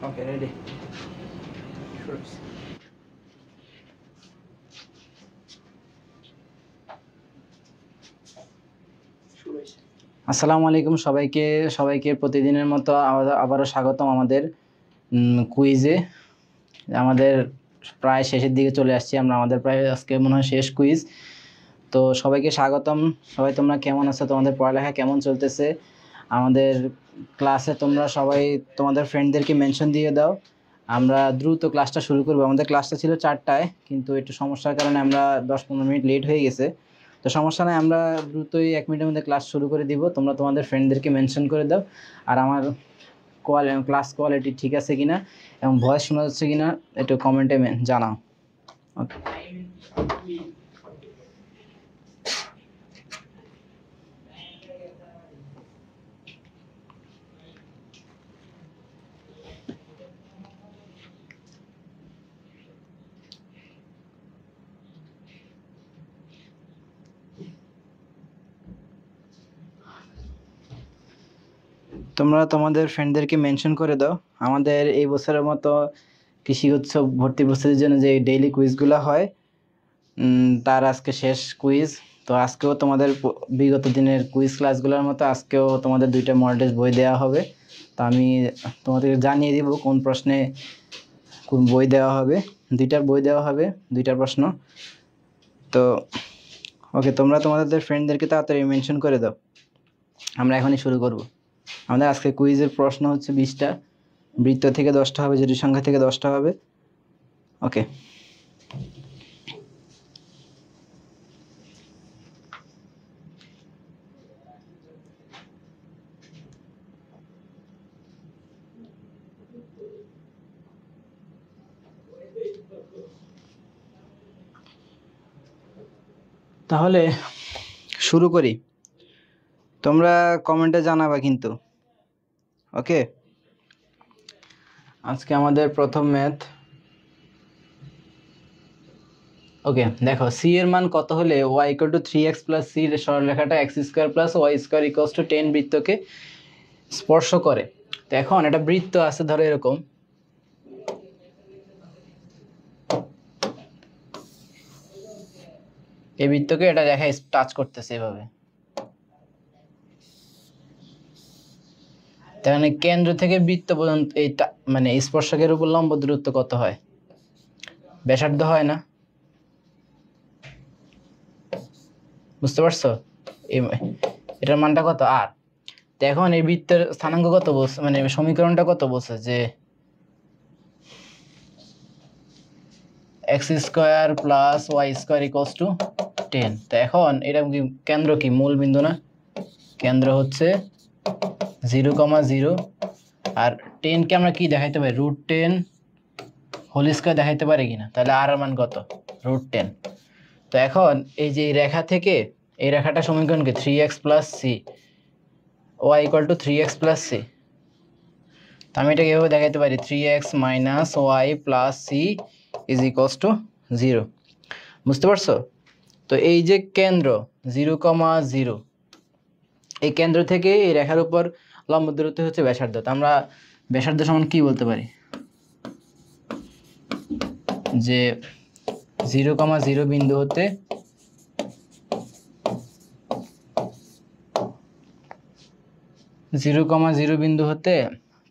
Okay ready. আসসালামু আলাইকুম সবাইকে সবাইকে প্রতিদিনের মতো আবারও স্বাগতম আমাদের কুইজে। আমাদের প্রায় শেষের দিকে চলে আসছি আমরা, আমাদের প্রায় আজকে মনে হয় শেষ কুইজ। তো সবাইকে স্বাগতম। সবাই তোমরা কেমন আছো? তোমাদের পড়ালেখা কেমন চলতেছে? আমাদের ক্লাসে তোমরা সবাই তোমাদের ফ্রেন্ডদেরকে মেনশন দিয়ে দাও। আমরা দ্রুত ক্লাসটা শুরু করবো। আমাদের ক্লাসটা ছিল 4টায়, কিন্তু একটু সমস্যার কারণে আমরা 10-15 মিনিট লেট হয়ে গেছে। তো সমস্যা নাই, আমরা দ্রুতই 1 মিনিটের মধ্যে ক্লাস শুরু করে দিব। তোমরা তোমাদের ফ্রেন্ডদেরকে মেনশন করে দাও। আর আমার ক্লাস কোয়ালিটি ঠিক আছে কিনা এবং ভয়েস শোনা যাচ্ছে কিনা একটু কমেন্টে জানাও। ওকে, তোমরা তোমাদের ফ্রেন্ডদেরকে মেনশন করে দাও। আমাদের এই বছরের মতো কৃষি উৎসব ভর্তি প্রস্তুতির জন্য যে ডেইলি কুইজগুলো হয় তার আজকে শেষ কুইজ। তো আজকেও তোমাদের বিগত দিনের কুইজ ক্লাসগুলোর মতো আজকেও তোমাদের 2টা মডেল টেস্ট বই দেওয়া হবে। তো আমি তোমাদের জানিয়ে দিব কোন প্রশ্নে কোন বই দেওয়া হবে। 2টার বই দেওয়া হবে, 2টা প্রশ্ন। তো ওকে, তোমরা তোমাদের ফ্রেন্ডদেরকে তাড়াতাড়ি মেনশন করে দাও। আমরা এখনই শুরু করব। আমাদের আজকে কুইজের প্রশ্ন হচ্ছে 20টা, বৃত্ত থেকে 10টা হবে, জটিল সংখ্যা থেকে 10টা হবে। ওকে, তাহলে শুরু করি। তোমরা কমেন্টে জানাবা কিন্তু। ওকে, আজকে আমাদের প্রথম ম্যাথ। ওকে, দেখো সি এর মান কত হলে y = 3x + c এর সরলরেখাটা x² + y² = 10 বৃত্তকে স্পর্শ করে। তো এখন এটা বৃত্ত আছে, ধরো এরকম। এই বৃত্তকে এটা রেখা টাচ করতেছে এভাবে। তার মানে কেন্দ্র থেকে বৃত্ত পর্যন্ত এই মানে স্পর্শকের উপর লম্ব দূরত্ব কত হয়? ব্যাসার্ধ হয় না? বুঝতে পারছো? এটার মানটা কত? আর এখন এই বৃত্তের স্থানাঙ্ক কত বলছে, মানে সমীকরণটা কত বলছে যে x² + y² = 10। তো এখন এটা কি কেন্দ্র, কি মূল বিন্দু না? কেন্দ্র হচ্ছে 0,0। আর 10 কে আমরা কি দেখাইতে পারি? √10 হোল স্কয়ার দেখাইতে পারি কিনা? তাহলে আর এর মান কত? √10। তো এখন এই যে রেখা থেকে এই রেখাটা সমীকরণ কি? 3x + c, y = 3x + c। তো আমি এটাকে এভাবে দেখাইতে পারি 3x - y + c = 0। বুঝতে পারছো? তো এই যে কেন্দ্র 0,0, এই কেন্দ্র থেকে এই রেখার উপর লম্ব দূরত্ব হচ্ছে ব্যাসার্ধ। তো আমরা ব্যাসার্ধ সমান কি বলতে পারি? যে 0,0 বিন্দু হতে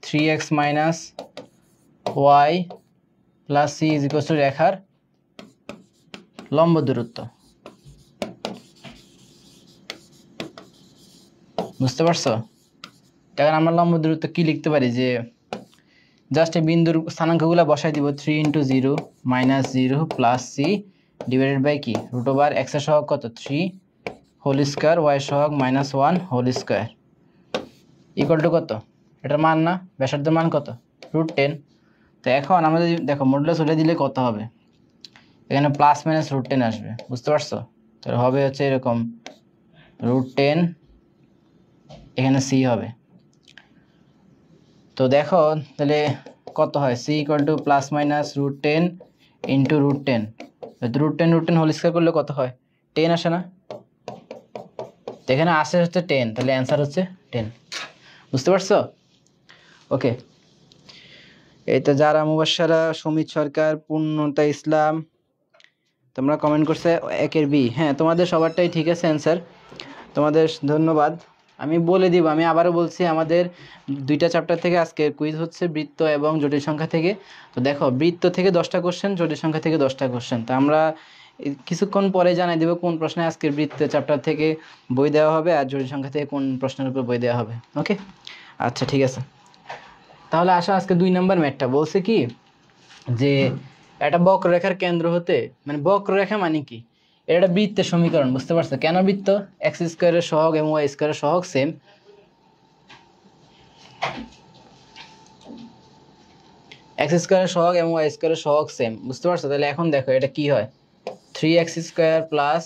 3x - y + c = রেখার লম্ব দূরত্ব। বুঝতে পারছো? এখন আমরা লম্ব দূরত্ব কি লিখতে পারি? যে জাস্ট এই বিন্দুর স্থানাঙ্কগুলো বসাই দিব। 3 × 0 - 0 + c / কি √x এর সহগ কত? 3 হোল স্কয়ার, y এর সহগ -1 হোল স্কয়ার = কত? এটার মান না? ব্যাসার্ধের মান কত? √10। তো এখন আমরা যদি দেখো মডুলাস উঠে দিলে কত হবে? এখানে প্লাস মাইনাস √10 আসবে। বুঝতে পারছো? তাহলে হবে হচ্ছে এরকম √10, এখানে c হবে। তো দেখো তাহলে কত হয়? c = plus minus √10 × √10। √10 whole square করলে কত হয়? 10 আসে না? তো এখানে আসে হচ্ছে 10, তাহলে অ্যান্সার হচ্ছে 10। বুঝতে পারছো? ওকে, এই তো যারা মুবাশশারা, সুমিত সরকার, পূর্ণতা ইসলাম, তোমরা কমেন্ট করছে একের বি। হ্যাঁ, তোমাদের সবারটাই ঠিক আছে অ্যান্সার, তোমাদের ধন্যবাদ। আমি বলে দিব, আমি আবারও বলছি, আমাদের দুইটা চ্যাপ্টার থেকে আজকে কুইজ হচ্ছে বৃত্ত এবং জটিল সংখ্যা থেকে। তো দেখো, বৃত্ত থেকে 10টা কোশ্চেন, জটিল সংখ্যা থেকে 10টা কোশ্চেন। তো আমরা কিছুক্ষণ পরে জানাই দেবো কোন প্রশ্নে আজকের বৃত্ত চ্যাপ্টার থেকে বই দেওয়া হবে আর জটিল সংখ্যা থেকে কোন প্রশ্নের উপর বই দেওয়া হবে। ওকে, আচ্ছা ঠিক আছে। তাহলে আসো আজকে 2 নম্বর ম্যাথটা বলছে কি, যে একটা বক্ররেখার কেন্দ্র হতে, মানে বক্ররেখা মানে কি, এটা একটা বৃত্তের সমীকরণ, বুঝতে পারছো? কেন বৃত্ত? এক্স স্কোয়ারের সহগ এবং ওয়াই স্কোয়ারের সহগ সেম। এক্স স্কোয়ারের সহগ এবং ওয়াই স্কোয়ারের সহগ সেম, বুঝতে পারছো? তাহলে এখন দেখো এটা কি হয়, 3x স্কোয়ার প্লাস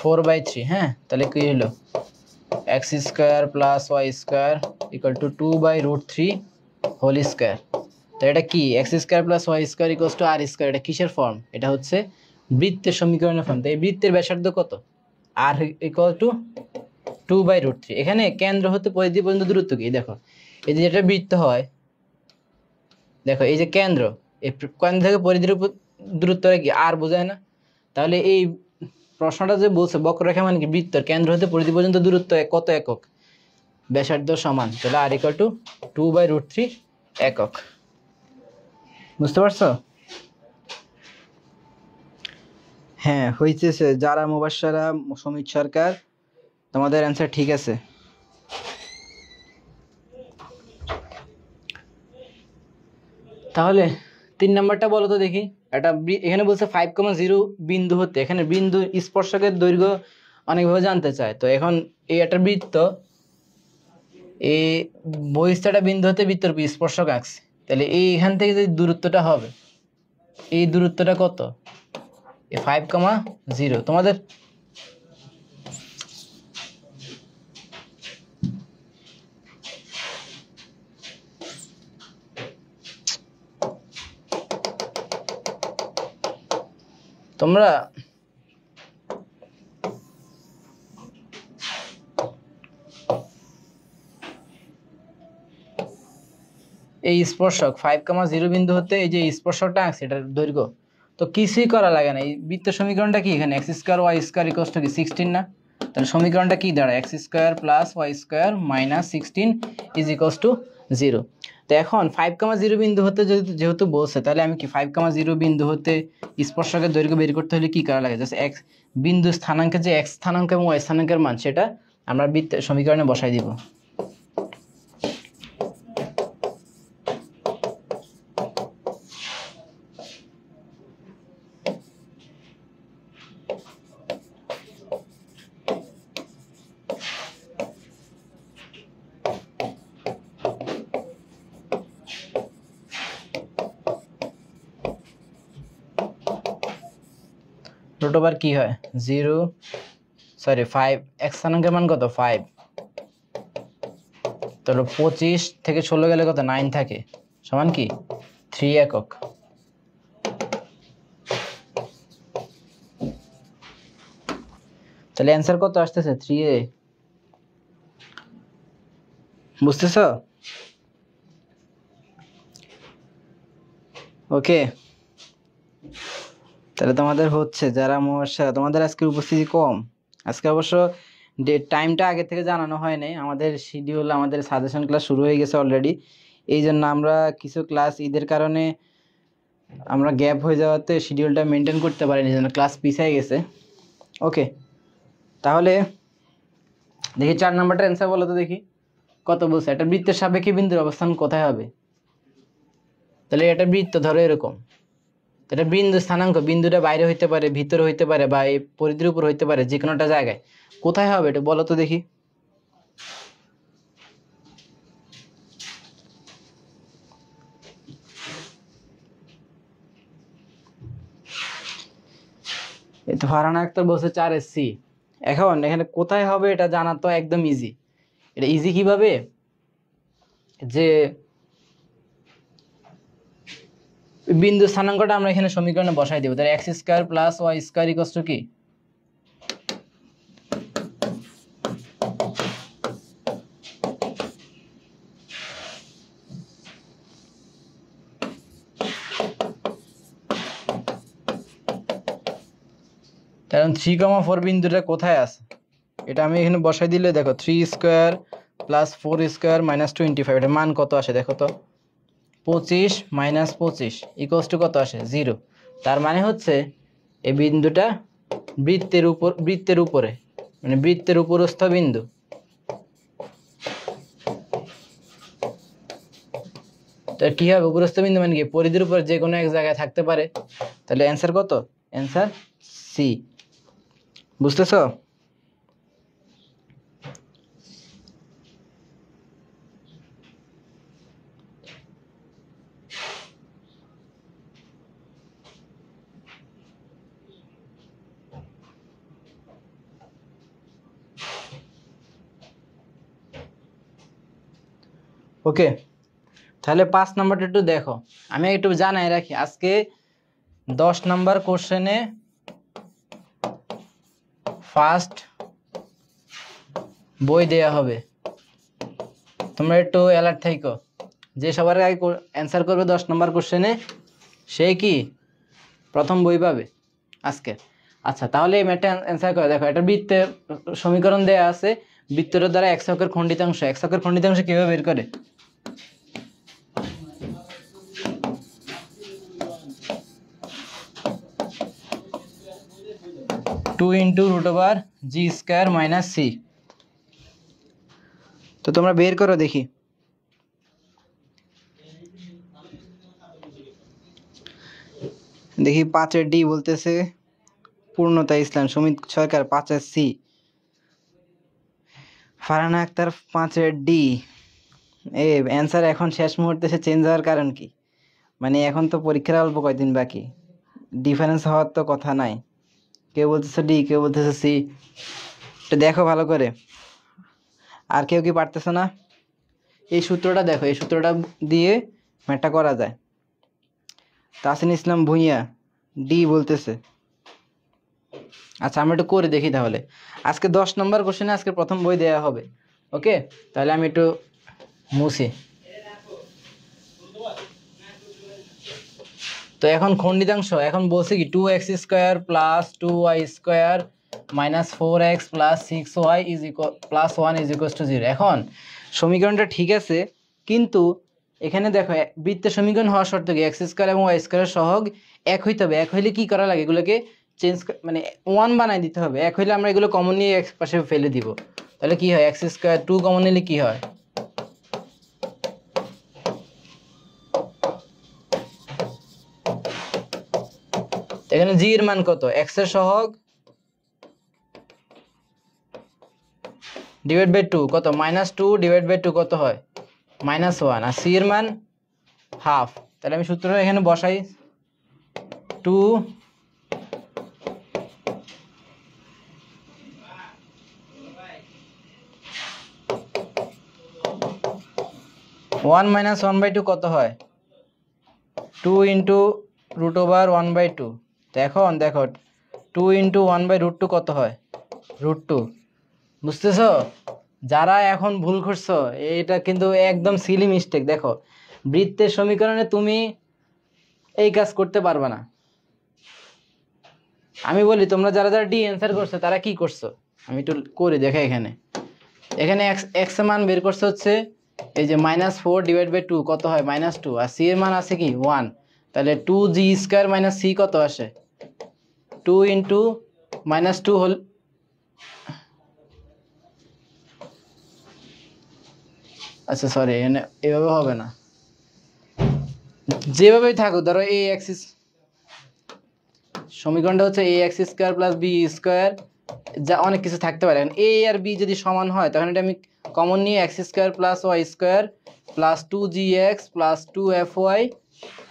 4/3। হ্যাঁ, তাহলে কি হলো, x square plus y square equal to 2/√3 whole square. তো এটা কি, x square plus y square equals to r square. এটা কিসের ফর্ম? এটা হচ্ছে বৃত্তের সমীকরণের ফর্ম। তো এই বৃত্তের ব্যাসার্ধ কত? আর ইকুয়াল টু 2/√3। এখানে কেন্দ্র হতে পরিধি পর্যন্ত দূরত্ব কি, দেখো এই যে যেটা বৃত্ত হয়, দেখো এই যে কেন্দ্র, এই কেন্দ্র থেকে পরিধির উপর দূরত্বটা কি আর বোঝায় না? তাহলে এই প্রশ্নটা যে বলছে বক্ররেখা মানে কি, বৃত্তর কেন্দ্র হতে পরিধি পর্যন্ত দূরত্ব কত একক, ব্যাসার্ধ সমান, তাহলে আর ইকুয়াল টু 2/√3 একক। বুঝতে পারছো? হ্যাঁ হইতেছে, যারা মুবাশশারা, সুমিত সরকার, তোমাদের অ্যান্সার ঠিক আছে। তাহলে 3 নাম্বারটা বলো তো দেখি। এটা এখানে বলছে 5,0 বিন্দু হতে, এখানে বিন্দু স্পর্শকের দৈর্ঘ্য অনেকভাবে জানতে চায়। তো এখন এই একটা বৃত্ত, এই বহিঃস্থটা বিন্দু হতে বৃত্তের স্পর্শক আঁকছে, তাহলে এইখান থেকে যে দূরত্বটা হবে, এই দূরত্বটা কত? 5,0। তোমাদের তোমরা এই স্পর্শক 5,0 বিন্দু হতে এই যে স্পর্শকটা আঁকছে, এটার দৈর্ঘ্য তো কিছুই করা লাগে না। এই বৃত্ত সমীকরণটা কি, এখানে x square y square equals to কি 16 না? তাহলে সমীকরণটা কি দাঁড়ায়, x square plus y square minus 16 is equals to 0। তো এখন 5,0 বিন্দু হতে যেহেতু বলছে, তাহলে আমি কি 5,0 বিন্দু হতে স্পর্শকের দৈর্ঘ্য বের করতে হলে কি করা লাগে, জাস্ট এক্স বিন্দু স্থানাঙ্কের যে এক্স স্থানাঙ্ক এবং ওয়াই স্থানাঙ্কের মান, সেটা আমরা বৃত্ত সমীকরণে বসাই দিব। রুট ওভার কি হয় 0, সরি 5, এক্স স্থানাঙ্কের মান কত 5, তাহলে 25 থেকে 16 গেলে কত 9 থাকে, সমান কি 3 একক। তাহলে অ্যান্সার কত আসতেছে 3a। বুঝতেছ? ওকে, তাহলে তোমাদের হচ্ছে, যারা মুবাশশারা, তোমাদের আজকের উপস্থিতি কম। আজকে অবশ্য টাইমটা আগে থেকে জানানো হয় নাই, আমাদের শিডিউল, আমাদের সাজেশন ক্লাস শুরু হয়ে গেছে অলরেডি। এই জন্য আমরা কিছু ক্লাস ঈদের কারণে আমরা গ্যাপ হয়ে যাওয়াতে শিডিউলটা মেনটেন করতে পারিনি, জন্য ক্লাস পিছিয়ে গেছে। ওকে, তাহলে দেখি 4 নাম্বারটা অ্যান্সার বলো তো দেখি, কত বলছে, একটা বৃত্তের সাপেক্ষে বিন্দুর অবস্থান কোথায় হবে? তাহলে এটা বৃত্ত ধরো এরকম, এটা বিন্দু স্থানাঙ্ক, বিন্দুটা বাইরে হইতে পারে, ভিতরে হইতে পারে, বা এই পরিধির উপর হইতে পারে, যে কোনোটা জায়গায়। কোথায় হবে এটা বলো তো দেখি। এই তো ফারহানা আক্তার বলছে 4SC। এখন এখানে কোথায় হবে এটা জানা তো একদম ইজি। এটা ইজি কিভাবে, যে বিন্দু স্থানাঙ্কটা আমরা এখানে সমীকরণে বসাই দেব। তাহলে x square plus y square equals to কি, কারণ 3,4 বিন্দুটা কোথায় আছে এটা আমি এখানে বসাই দিলে দেখো 3 স্কয়ার প্লাস 4 স্কয়ার মাইনাস 25, এটা মান কত আসে দেখো তো, 25 মাইনাস 25 ইকুয়ালস টু কত আসে 0। তার মানে হচ্ছে এই বিন্দুটা বৃত্তের উপরে মানে বৃত্তের উপরস্থ বিন্দু। তো কি হবে, উপরস্থ বিন্দু মানে কি, পরিধির উপর যে কোনো এক জায়গায় থাকতে পারে। তাহলে অ্যান্সার কত, অ্যান্সার সি। বুঝতেছো? ওকে, তাহলে 5 নাম্বারটা একটু দেখো। আমি একটু জানাই রাখি, আজকে 10 নাম্বার কোশ্চেনে ফার্স্ট বই দেয়া হবে, তোমরা একটু অ্যালার্ট থাকো। যে সবার আগে অ্যান্সার করবে 10 নাম্বার কোশ্চেনে সে কি প্রথম বই পাবে আজকে। আচ্ছা, তাহলে এই ম্যাথটা অ্যান্সার করে দেখো। এটা বৃত্তের সমীকরণ দেয়া আছে, বৃত্তের দ্বারা x অক্ষের খণ্ডিতাংশ, x অক্ষের খণ্ডিতাংশ কিভাবে বের করে, 2 ইন্টু রুট ওভার জি স্কয়ার মাইনাস সি। তো তোমরা বের করো দেখি। দেখি 5-এর ডি বলতেছে পূর্ণতা ইসলাম, সুমিত সরকার 5-এর সি, ফারহানা আক্তার 5-এর ডি। অ্যান্সার এখন শেষ মুহূর্তে সে চেঞ্জ হওয়ার কারণ কি, মানে এখন তো পরীক্ষার অল্প কয়েকদিন বাকি, ডিফারেন্স হওয়ার তো কথা নাই। কেউ বলতেছে ডি, কেউ বলতেছে সি, এটা দেখো ভালো করে। আর কেউ কি পারতেছে না? এই সূত্রটা দেখো, এই সূত্রটা দিয়ে ম্যাথটা করা যায়। তাসিন ইসলাম ভুঁইয়া ডি বলতেছে। আচ্ছা, আমরা একটু করে দেখি তাহলে। আজকে 10 নম্বর কোশ্চেনে আজকে প্রথম বই দেওয়া হবে। ওকে, তাহলে আমি একটু মুছি। তো এখন খণ্ডিতাংশ, এখন বলছে কি 2x square plus 2y square minus 4x plus 6y is equal plus 1 is equal to 0। এখন সমীকরণটা ঠিক আছে, কিন্তু এখানে দেখো বৃত্তের সমীকরণ হওয়া শর্ত কি এক্স স্কয়ার এবং ওয়াই স্কয়ারের সহগ এক হইতে হবে। এক হইলে কি করা লাগে, এগুলোকে চেঞ্জ মানে 1 বানাই দিতে হবে। এক হইলে আমরা এগুলো কমন নিয়ে এক পাশে ফেলে দিব। তাহলে কি হয়, এক্স স্কয়ার 2 কমন নিলে কি হয়, এখানে জি এর মান কত, এক্স এর সহগ ডিভাইড বাই 2 কত, -2 ডিভাইড বাই 2 কত হয় -1, আর সি এর মান হাফ। তাহলে আমি সূত্র এখানে বসাই 2 1 - 1/2 কত হয় 2 ইন্টু রুট ওভার 1/2। তো এখন দেখো 2 ইন্টু 1/√2 কত হয় √2। বুঝতেছ? যারা এখন ভুল করছো এটা কিন্তু একদম সিলি মিস্টেক। দেখো বৃত্তের সমীকরণে তুমি এই কাজ করতে পারবে না। আমি বলি তোমরা যারা যারা ডি অ্যান্সার করছো তারা কি করছো, আমি একটু করে দেখা। এখানে এখানে এক্স এর মান বের করছে হচ্ছে এই যে -4 ডিভাইড বাই 2 কত হয় -2, আর সি এর মান আছে কি 1। তাহলে 2g স্কয়ার মাইনাস সি কত আসে 2 ইন্টু -2 হোল, আচ্ছা সরি এভাবে হবে না, যেভাবেই থাকুক। ধরো এ এক্সিস সমীকরণটা হচ্ছে a x square plus b square, যা অনেক কিছু থাকতে পারে। এ আর বি যদি সমান হয় তখন এটা আমি কমন নিয়ে x square plus y square plus 2gx plus 2fy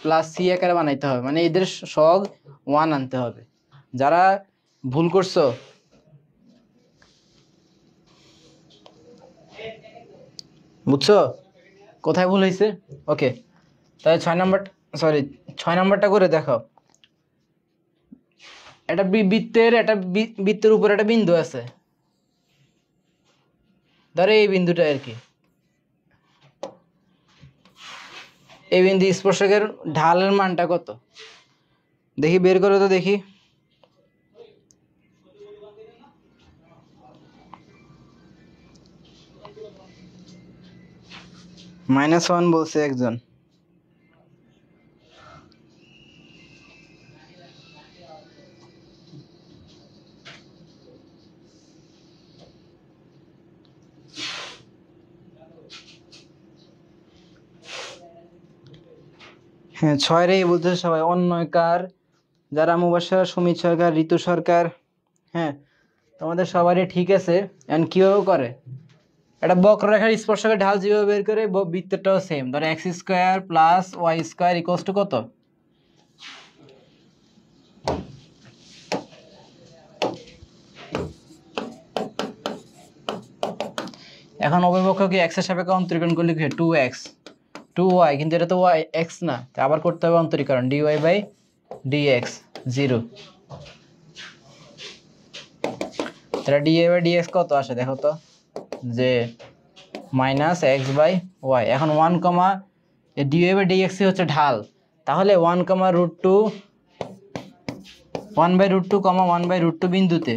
plus c আকারে বানাইতে হবে, মানে এদের সহগ 1 আনতে হবে। যারা ভুল করছো বুঝছো কোথায় ভুল হয়েছে। ওকে, তাহলে 6 নম্বর সরি 6 নাম্বারটা করে দেখো। এটা বৃত্তের উপরে একটা বিন্দু আছে, ধরো এই বিন্দুটা আর কি। এই বিন্দু স্পর্শকের ঢালের মানটা কত দেখি, বের করো তো দেখি। -1 বলছে একজন। হ্যাঁ 6 রে বলতেছে সবাই। অন্যকার যারা মুবাশশারা, সুমিত সরকার, ঋতু সরকার, হ্যাঁ তোমাদের সবারই ঠিক আছে। এখন কিভাবে করে, একটা বক্ররেখার স্পর্শকের ঢাল যেভাবে বের করে, বৃত্তটাও সেম। ধরো x² + y² = কত? এখন অভিপক্ষকে x এর সাপেক্ষে অন্তরীকরণ করলে কি হয়? 2x 2y, কিন্তু এটা তো y x না, তাই আবার করতে হবে অন্তরীকরণ, dy/dx 0। তাহলে dy/dx কত আসে দেখো তো, যে -x/y। এখন 1, dy/dx হচ্ছে ঢাল, তাহলে 1, √2 1/√2 বিন্দুতে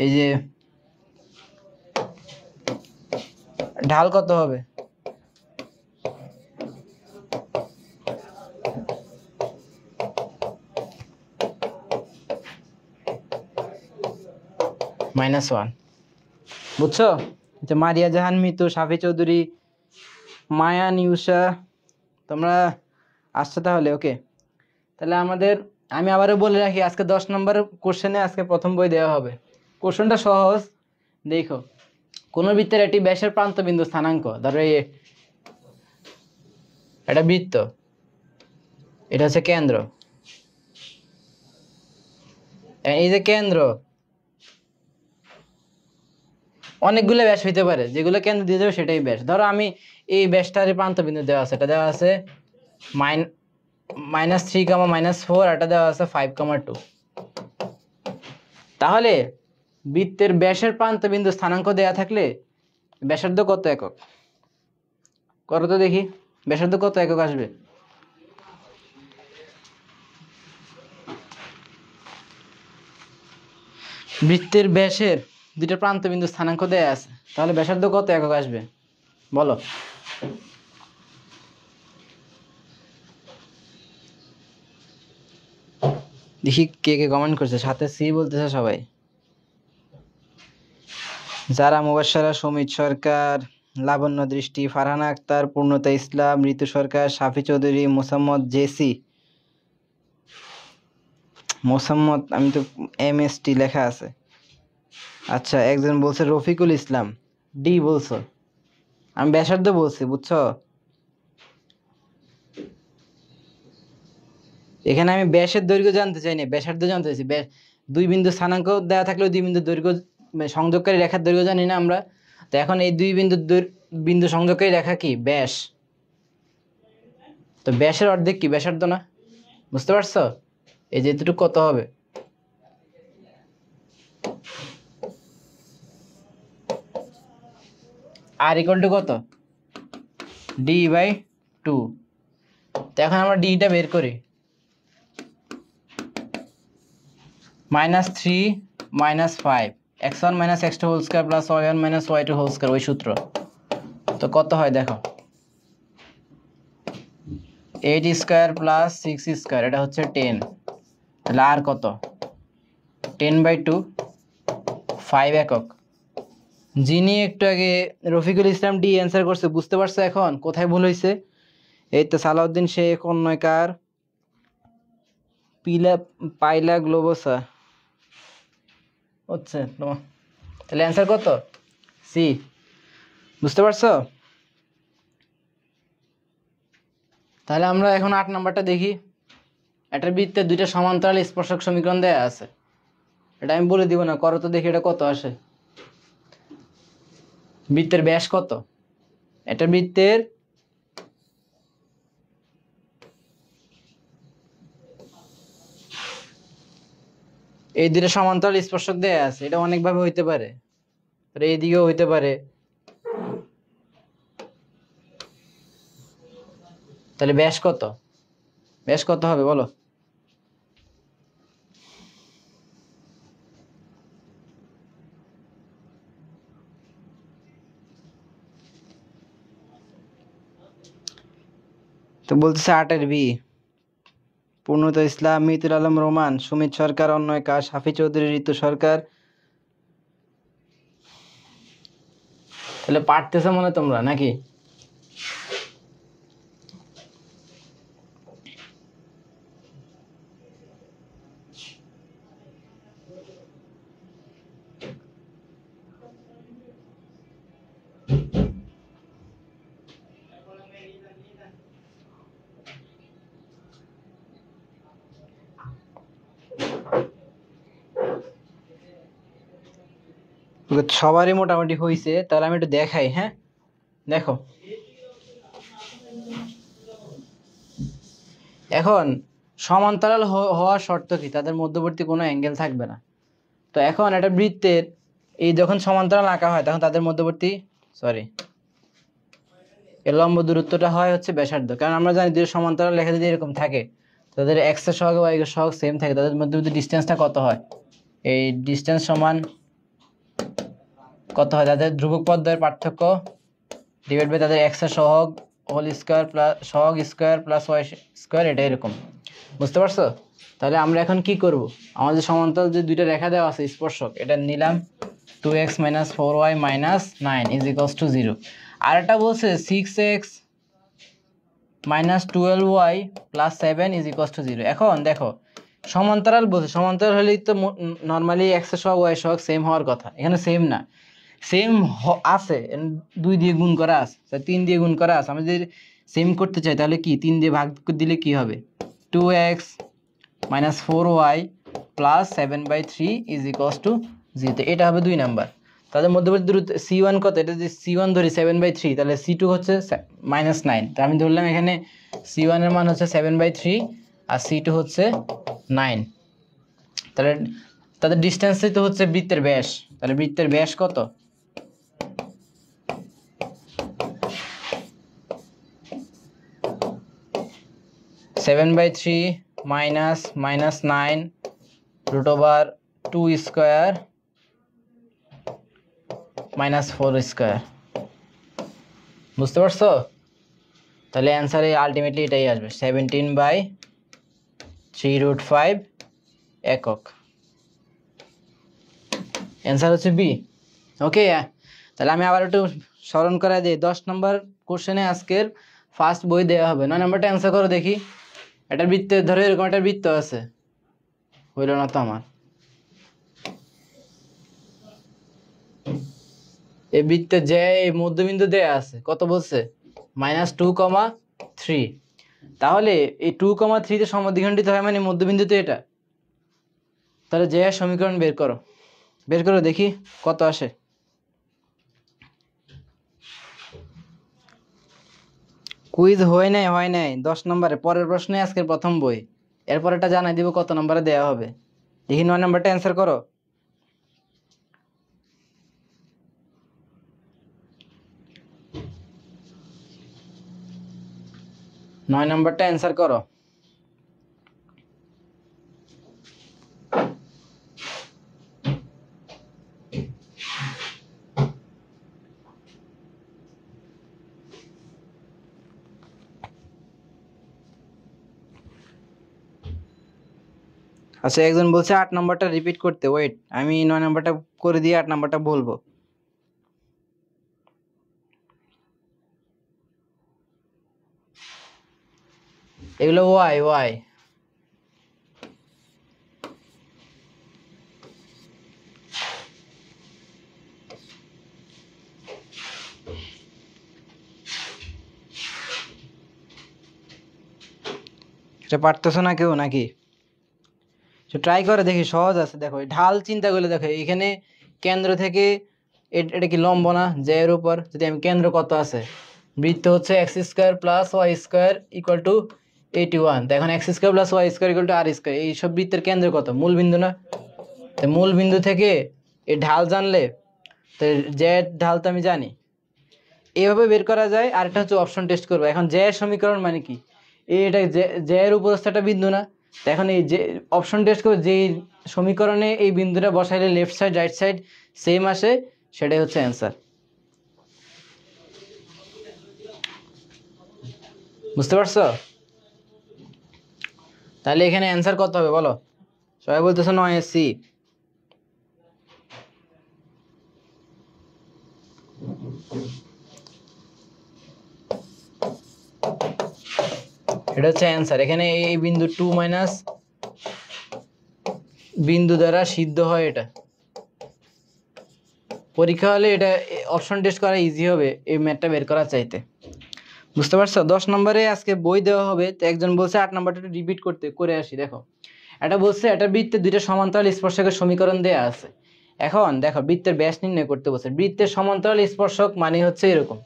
এই যে ঢাল কত হবে? -1, বুঝছো? যে মারিয়া জাহান মিতু, সাফি চৌধুরী, মায়া নিউসা, তোমরা আসছো তাহলে? ওকে, তাহলে আমি আবারও বলে রাখি, আজকে 10 নম্বর কোশ্চেনে আজকে প্রথম বই দেওয়া হবে। কোশ্চেনটা সহজ, দেখো। কোন বৃত্তের একটি ব্যাসের প্রান্তবিন্দু স্থানাঙ্ক, ধরো এটা বৃত্ত, এটা হচ্ছে কেন্দ্র। এই যে কেন্দ্র, অনেকগুলো ব্যাস হইতে পারে, যেগুলো কেন্দ্র দিয়ে যাবে সেটাই ব্যাস। ধরো আমি এই ব্যাসটার প্রান্তবিন্দু দেওয়া আছে, এটা দেওয়া আছে -3, -4, এটা দেওয়া আছে 5, 2। তাহলে বৃত্তের ব্যাসের প্রান্তবিন্দু স্থানাঙ্ক দেয়া থাকলে ব্যাসার্ধ কত একক? করো তো দেখি, ব্যাসার্ধ কত একক আসবে? বৃত্তের ব্যাসের দুইটা প্রান্তবিন্দু স্থানাঙ্ক দেয়া আছে, তাহলে ব্যাসার্ধ কত একক আসবে বলো? দেখি কে কে কমেন্ট করছে, সাথে সি বলতেছে সবাই। যারা মুবাশশারা, সুমিত সরকার, লাবণ্য দৃষ্টি, ফারহানা আক্তার, পূর্ণতা ইসলাম, ঋতু সরকার, সাফি চৌধুরী, মোসাম্মদ জেসি, মোসাম্মদ, আমি তো MST লেখা আছে। আচ্ছা, একজন বলছে রফিকুল ইসলাম, ডি বলছো। আমি ব্যাসার্ধ বলছি, বুঝছো? এখানে আমি ব্যাসের দৈর্ঘ্য জানতে চাইনি, ব্যাসার্ধ জানতে চাইছি। দুই বিন্দু স্থানাঙ্ক দেওয়া থাকলে দুই বিন্দু দৈর্ঘ্য, সংযোগকারী রেখার দৈর্ঘ্য জানি না আমরা, তো এখন এই দুই বিন্দু সংযোগকারী রেখা কি? ব্যাস। তো ব্যাসের অর্ধেক কি? ব্যাসার্ধ না? বুঝতে পারছো? এই যে এতটুকু কত হবে? আর ইকুয়াল টু কত? d/2। তো এখন আমরা ডিটা বের করি। -3 -5 x1 - x2 whole square plus y1 - y2 whole square, ওই সূত্র। তো কত হয় দেখো, 8² + 6², এটা হচ্ছে 10। তাহলে আর কত? 10/2, 5 একক। যিনি একটু আগে রফিকুল ইসলাম ডি অ্যান্সার করছে, বুঝতে পারছো এখন কোথায় ভুল হয়েছে? এই তো সালাউদ্দিন শেখ, অন্যকার, পাইলা গ্লোবোসা হচ্ছে তোমার। তাহলে অ্যান্সার কত? সি। বুঝতে পারছো? তাহলে আমরা এখন 8 নাম্বারটা দেখি। একটা বৃত্তের দুইটা সমান্তরাল স্পর্শক সমীকরণ দেয়া আছে, এটা আমি বলে দিব না, করো তো দেখি এটা কত আসে। বৃত্তের ব্যাস কত? এটা বৃত্তের এই দুটো সমান্তরাল স্পর্শক দেয়া আছে, এটা অনেকভাবে হইতে পারে, এইদিকেও হইতে পারে। তাহলে ব্যাস কত, ব্যাস কত হবে বলো? তো বলতেছে 8-এর বি। পূর্ণতা ইসলাম, মিতুল আলম রোমান, সুমিত সরকার, অন্যয় কাজ, হাফি চৌধুরী, ঋতু সরকার। তাহলে পারতেছে মনে তোমরা নাকি? সবারই মোটামুটি হয়েছে, তাহলে আমি একটু দেখাই। হ্যাঁ দেখো, এখন সমান্তরাল হওয়ার শর্ত কি? তাদের মধ্যবর্তী কোনো অ্যাঙ্গেল থাকবে না। তো এখন একটা বৃত্তের এই যখন সমান্তরাল আঁকা হয় তখন তাদের মধ্যবর্তী এর লম্ব দূরত্বটা হয় হচ্ছে ব্যাসার্ধ। কারণ আমরা জানি দুটো সমান্তরাল লেখা যদি এরকম থাকে, তাদের এক্স এর সহগ ওয়াই এর সহগ সেম থাকে, তাদের মধ্যবর্তী ডিস্টেন্সটা কত হয়? এই ডিস্টেন্স সমান কত হয়? তাদের ধ্রুবক পদ্মের পার্থক্য ডিভাইড বাই তাদের এক্স এর সহগ হোল স্কয়ার প্লাস সহগ স্কয়ার প্লাস ওয়াই স্কয়ার, এটা এরকম। বুঝতে পারছো? তাহলে আমরা এখন কি করব? আমাদের সমান্তরাল যে দুইটা রেখা দেওয়া আছে স্পর্শক, এটা নিলাম 2x - 4y - 9 = 0। আর এটা বলছে 6x - 12y + 7 = 0। এখন দেখো সমান্তরাল বলছে, সমান্তরাল হলেই তো নর্মালি এক্স এর সহগ ওয়াই এর সহগ সেম হওয়ার কথা, এখানে সেম না। সেম আছে 2 দিয়ে গুণ করা আছে, 3 দিয়ে গুণ করা আছে। আমি যদি সেম করতে চাই তাহলে কি 3 দিয়ে ভাগ দিলে কি হবে? 2x - 4y + 7/3 = 0। এটা হবে 2 নাম্বার। তাদের মধ্যবর্তী দূরত্ব c1 কত? এটা যদি c1 ধরি 7/3, তাহলে c2 হচ্ছে -9। তা আমি ধরলাম এখানে c1 এর মান হচ্ছে 7/3 আর c2 হচ্ছে 9। তাহলে তাদের ডিস্টেন্সই তো হচ্ছে বৃত্তের ব্যাস। তাহলে বৃত্তের ব্যাস কত? 7/3 - -9 √2² - 4²। বুঝতে পারছো? তাহলে অ্যান্সারে আলটিমেটলি এটাই আসবে, 17/3√5 একক। অ্যান্সার হচ্ছে বি। ওকে, তাহলে আমি আবার একটু স্মরণ করা দিই। 10 নম্বর কোশ্চেনে আজকের ফার্স্ট বই দেওয়া হবে। 9 নম্বরটা অ্যান্সার করো দেখি। একটা বৃত্তের ধরো এরকম একটা বৃত্ত আছে, হইল না তো আমার। এই বৃত্তে যে মধ্যবিন্দু দেয়া আছে কত বলছে? -2,3। তাহলে এই 2,3 তে সমদ্বিখণ্ডিত হয় মানে মধ্যবিন্দু তো এটা। তাহলে যে সমীকরণ বের করো, বের করো দেখি কত আসে। কুইজ হয় নাই 10 নম্বরে, পরের প্রশ্নে আজকের প্রথম বই। এরপর এটা জানাই দিব কত নম্বরে দেওয়া হবে। দেখি 9 নম্বরটা অ্যান্সার করো। 9 নম্বরটা অ্যান্সার করো। আচ্ছা, একজন বলছে 8 নম্বরটা রিপিট করতে। ওয়েট, আমি 9 নম্বরটা করে দিয়ে 8 নম্বরটা বলবো। এগুলো ওয়াই ওয়াই। এটা পারতেছো না কেউ নাকি? ট্রাই করে দেখি, সহজ আছে। দেখো ঢাল চিন্তা করলে দেখো এখানে কেন্দ্র থেকে এটা কি লম্ব না যে এর উপর? যদি আমি কেন্দ্র কত আছে, বৃত্ত হচ্ছে x² + y² = 81। তো এখন x² + y² = r²। এইসব বৃত্তের কেন্দ্র কত? মূল বিন্দু না? তো মূল বিন্দু থেকে এই ঢাল জানলে তো জেড ঢাল তো আমি জানি, এইভাবে বের করা যায়। আর এটা হচ্ছে অপশন টেস্ট করবো। এখন জে এর সমীকরণ মানে কি, এটা জে এর উপরস্থ একটা বিন্দু না, তো এখন এই যে অপশন টেস্ট করে যে সমীকরণে এই বিন্দুটা বসাইলে left side right side same আসে, সেটাই হচ্ছে অ্যান্সার। বুঝতে পারছো? তাহলে এখানে অ্যান্সার কত হবে বলো? সবাই বলতেছো 9 এটা হচ্ছে অ্যান্সার। এখানে এই বিন্দু 2 মাইনাস বিন্দু দ্বারা সিদ্ধ হয়। এটা পরীক্ষা হলে এটা অপশন টেস্ট করা ইজি হবে এই ম্যাথটা বের করার চাইতে। বুঝতে পারছো? 10 নম্বরে আজকে বই দেওয়া হবে, তো একজন বলছে 8 নম্বরটা একটু রিপিট করতে, করে আসি। দেখো এটা বলছে এটা বৃত্তের দুইটা সমান্তরাল স্পর্শকের সমীকরণ দেয়া আছে। এখন দেখো বৃত্তের ব্যাস নির্ণয় করতে বলছে। বৃত্তের সমান্তরাল স্পর্শক মানে হচ্ছে এরকম,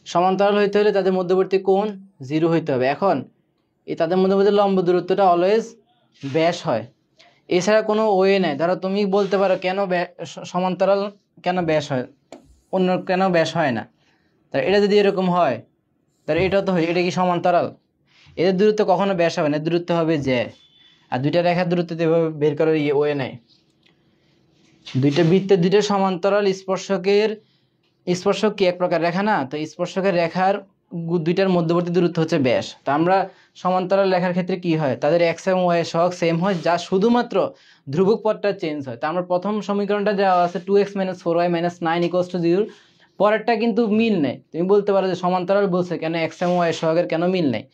সমান্তরাল হইতে হলে তাদের মধ্যবর্তী কোণ 0 হইতে হবে। এখন এই তাদের মধ্যবর্তী লম্ব দূরত্বটা অলওয়েজ ব্যাস হয়, এছাড়া কোনো ওয়ে নাই। ধরো তুমি বলতে পারো কেন সমান্তরাল কেন ব্যাস হয়, অন্য কেন ব্যাস হয় না। তা এটা যদি এরকম হয় তাহলে এটাও তো হয়, এটা কি সমান্তরাল? এদের দূরত্ব কখনো ব্যাস হবে না, দূরত্ব হবে যে। আর দুইটা রেখার দূরত্ব এভাবে বের করার ওয়ে নাই। দুইটা বৃত্তের দুইটা সমান্তরাল স্পর্শক কি এক প্রকার রেখা না? তো স্পর্শকের রেখার দুইটার মধ্যবর্তী দূরত্ব হচ্ছে ব্যাস। তো আমরা সমান্তরাল রেখার ক্ষেত্রে কি হয়, তাদের এক্স এবং ওয়াই সহগ সেম হয়, যা শুধুমাত্র ধ্রুবক পদটা চেঞ্জ হয়। তো আমরা প্রথম সমীকরণটা দেওয়া আছে 2x - 4y - 9 = 0, পরেরটা কিন্তু মিল নেই। তুমি বলতে পারো যে সমান্তরাল বলছে কেন এক্স এবং ওয়াই সহগের কেন মিল নেই?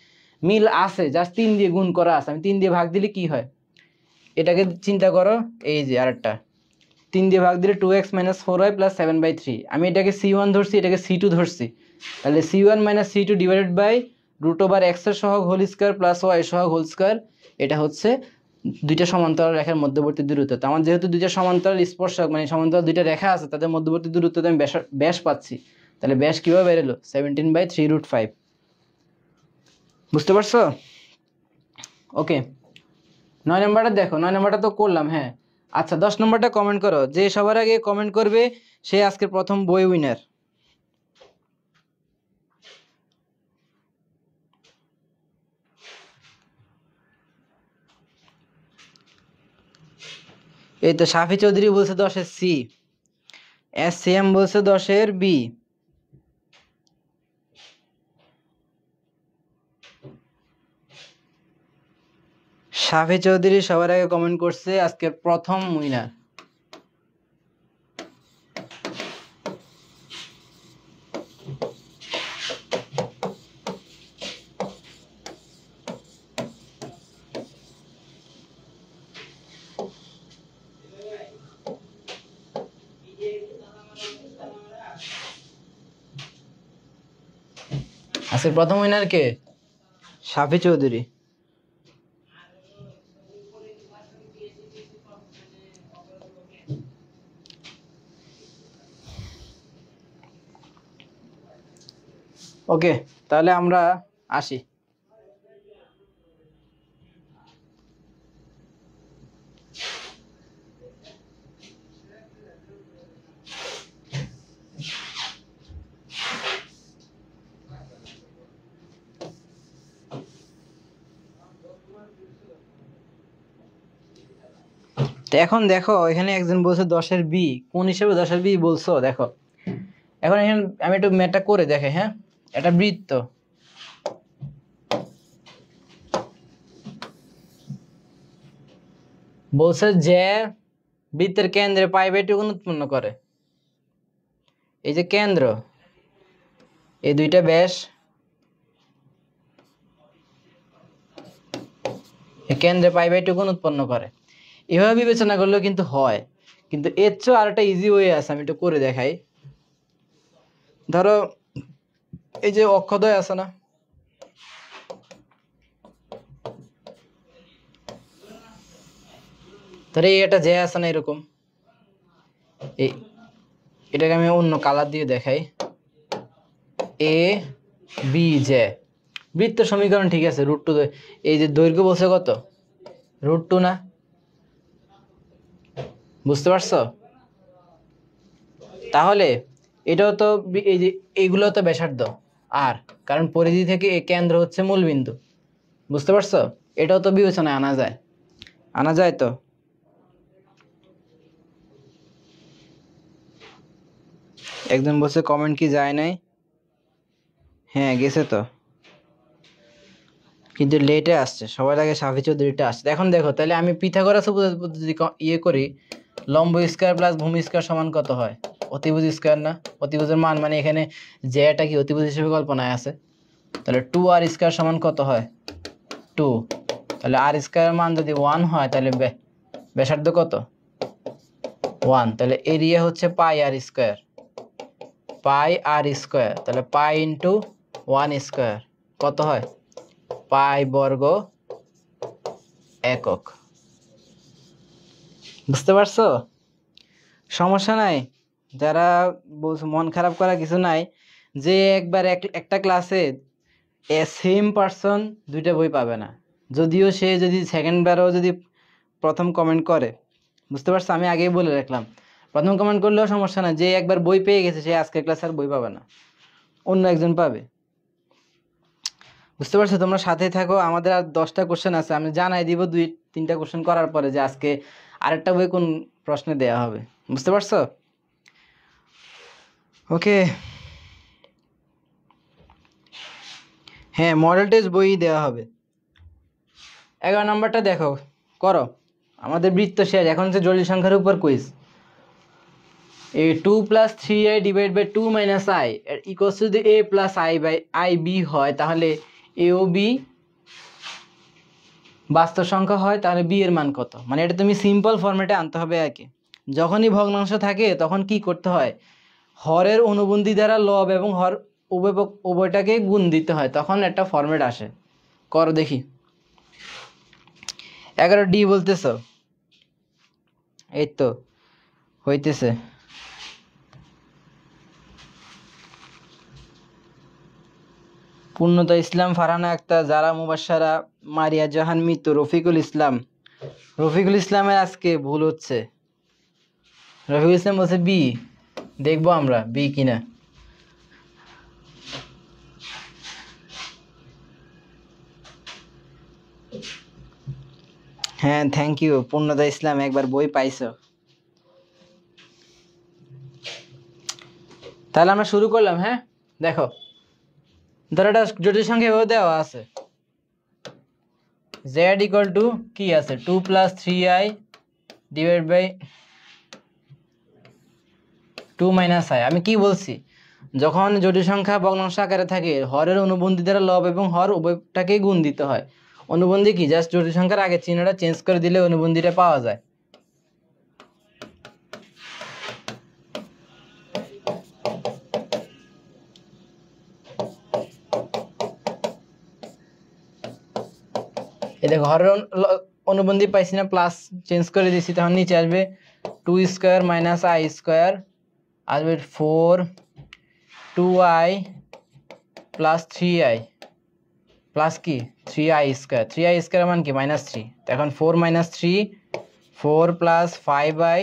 মিল আছে, জাস্ট 3 দিয়ে গুণ করা আছে। আমি 3 দিয়ে ভাগ দিলে কি হয়, এটাকে চিন্তা করো। এই যে আরেকটা 3 দিয়ে ভাগ দিলে 2x - 4y + 7/3। আমি এটাকে c1 ধরছি, এটাকে c2 ধরছি, তাহলে c1 - c2 divided by √x এর সহগ হোল স্কয়ার প্লাস y সহগ হোল স্কয়ার। এটা হচ্ছে দুইটা সমান্তরাল রেখার মধ্যবর্তী দূরত্ব। তো আমার যেহেতু দুইটা সমান্তরাল স্পর্শক মানে সমান্তরাল দুইটা রেখা আছে, তাদের মধ্যবর্তী দূরত্বতে আমি ব্যাস পাচ্ছি। তাহলে ব্যাস কিভাবে বের হলো? 17/3√5। বুঝতে পারছো? ওকে, 9 নম্বরটা দেখো। 9 নম্বরটা তো করলাম, হ্যাঁ। আচ্ছা 10 নম্বরটা কমেন্ট করো। যে সবার আগে কমেন্ট করবে সে আজকের প্রথম বই উইনার। এই তো শাফি চৌধুরী বলছে 10-এর সি, SCM বলছে 10-এর বি। শাফি চৌধুরী সবার আগে কমেন্ট করছে, আজকের প্রথম উইনার। আজকের প্রথম উইনার কে? শাফি চৌধুরী। ওকে, তাহলে আমরা আসি। তো এখন দেখো এখানে একজন বলছে 10-এর বি, কোন হিসেবে 10-এর বি বলছো? দেখো এখন এখানে আমি একটু ম্যাথটা করে দেখাই। হ্যাঁ, এটা বৃত্ত, বলছে যে বৃত্তের কেন্দ্রে π/2 কোণ উৎপন্ন করে। এই যে কেন্দ্র, এই দুইটা ব্যাস, কেন্দ্রে π/2 কোণ উৎপন্ন করে। এভাবে বিবেচনা করলেও কিন্তু হয়, কিন্তু এর চেয়ে আর একটা ইজি ওয়ে আছে, আমি একটু করে দেখাই। ধরো এই যে অক্ষদ্বয় আছে না, ধরো এটা যে আছে না এরকম, এই এটাকে আমি অন্য কালার দিয়ে দেখাই। এ বি জে বৃত্ত সমীকরণ, ঠিক আছে। √2, এই যে দৈর্ঘ্য বলছে কত? √2 না? বুঝতে পারছো? তাহলে এটাও তো এই যে এইগুলো তো ব্যাসার্ধ আর, কারণ পরিধি থেকে কেন্দ্র হচ্ছে মূলবিন্দু। বুঝতে পারছো? এটাও তো বিবেচনায় আনা যায়, আনা যায় তো। একজন বলছে কমেন্ট কি যায় নাই? হ্যাঁ গেছে তো, কিন্তু লেটে আসছে, সবার আগে সাফি চৌধুরীটা আসছে। এখন দেখো তাহলে আমি পিথাগোরাস উপপাদ্য যদি ইয়ে করি, লম্ব স্কয়ার প্লাস ভূমি স্কয়ার সমান কত হয়? অতিভুজ স্কয়ার না? অতিভুজের মান মানে এখানে যেটা কি অতিভুজ হিসেবে কল্পনায় আছে, তাহলে 2r স্কয়ার সমান কত হয়? 2। তাহলে r স্কয়ার মান যদি 1 হয় তাহলে ব্যাসার্ধ কত? 1। তাহলে এরিয়া হচ্ছে পাই আর স্কয়ার, পাই আর স্কয়ার। তাহলে পাই ইন্টু 1 স্কয়ার কত হয়? পাই বর্গ একক। বুঝতে পারছো? সমস্যা নাই, যারা মন খারাপ করা কিছু নাই। যে একবার একটা ক্লাসে সেম পারসন দুইটা বই পাবে না, যদিও সে যদি সেকেন্ড বারও যদি প্রথম কমেন্ট করে। বুঝতে পারছো? আমি আগেই বলে রাখলাম, প্রথম কমেন্ট করলেও সমস্যা না, যে একবার বই পেয়ে গেছে সে আজকের ক্লাসে আর বই পাবে না, অন্য একজন পাবে। বুঝতে পারছো? তোমরা সাথেই থাকো, আমাদের আর 10টা কোশ্চেন আছে, আমি জানাই দিব 2-3টা কোশ্চেন করার পরে যে আজকে আরেকটা বই কোন প্রশ্নে দেয়া হবে। বুঝতে পারছো? ওকে, হ্যাঁ মডেল টেস্ট বই দেওয়া হবে। 11 নম্বরটা দেখো, করো। আমাদের বৃত্ত শেষ, এখন হচ্ছে জটিল সংখ্যার উপর কুইজ। এই 2 + 3i divide by 2 - i equals to যদি a + i by i b হয়, তাহলে a ও b বাস্তব সংখ্যা হয়, তাহলে b এর মান কত? মানে এটা তুমি সিম্পল ফরম্যাটে আনতে হবে আর কি। যখনই ভগ্নাংশ থাকে তখন কি করতে হয়? হরের অনুবন্ধী দ্বারা লব এবং হর উভয়টাকে গুণ দিতে হয়, তখন একটা ফরম্যাট আসে। করো দেখি। 11D বলতেছ? এই তো হইতেছে। পূর্ণতা ইসলাম, ফারহানা আক্তার, জারা মুবাশশারা, মারিয়া জাহান মিতু, রফিকুল ইসলাম। রফিকুল ইসলামের আজকে ভুল হচ্ছে। রফিকুল ইসলাম বলছে বি, দেখবো আমরা বি কিনা। হ্যাঁ থ্যাংক ইউ পূর্ণতা ইসলাম, একবার বই পাইছো। তাহলে আমরা শুরু করলাম। হ্যাঁ দেখো, ধর এটা জটিল সংখ্যা এভাবে দেওয়া আছে, z ইকুয়াল টু কি আছে 2 + 3i ডিভাইড বাই 2 - i। আমি কি বলছি, যখন জটিল সংখ্যা ভগ্নাংশ আকারে থাকে হরের অনুবন্ধী দ্বারা লব এবং হর উভয়টাকেই গুণ দিতে হয়। অনুবন্ধী কি, জাস্ট জটিল সংখ্যার আগে চিহ্নটা চেঞ্জ করে দিলে অনুবন্ধীটা পাওয়া যায়। এই দেখো হরের অনুবন্ধী পাইছি না, প্লাস চেঞ্জ করে দিছি, তখন নিচে আসবে 2 স্কয়ার - i স্কয়ার, আসবে 4 2i প্লাস 3i প্লাস কি 3i স্কয়ার। 3i স্কয়ার মান কি -3। এখন 4 - 3 4 + 5i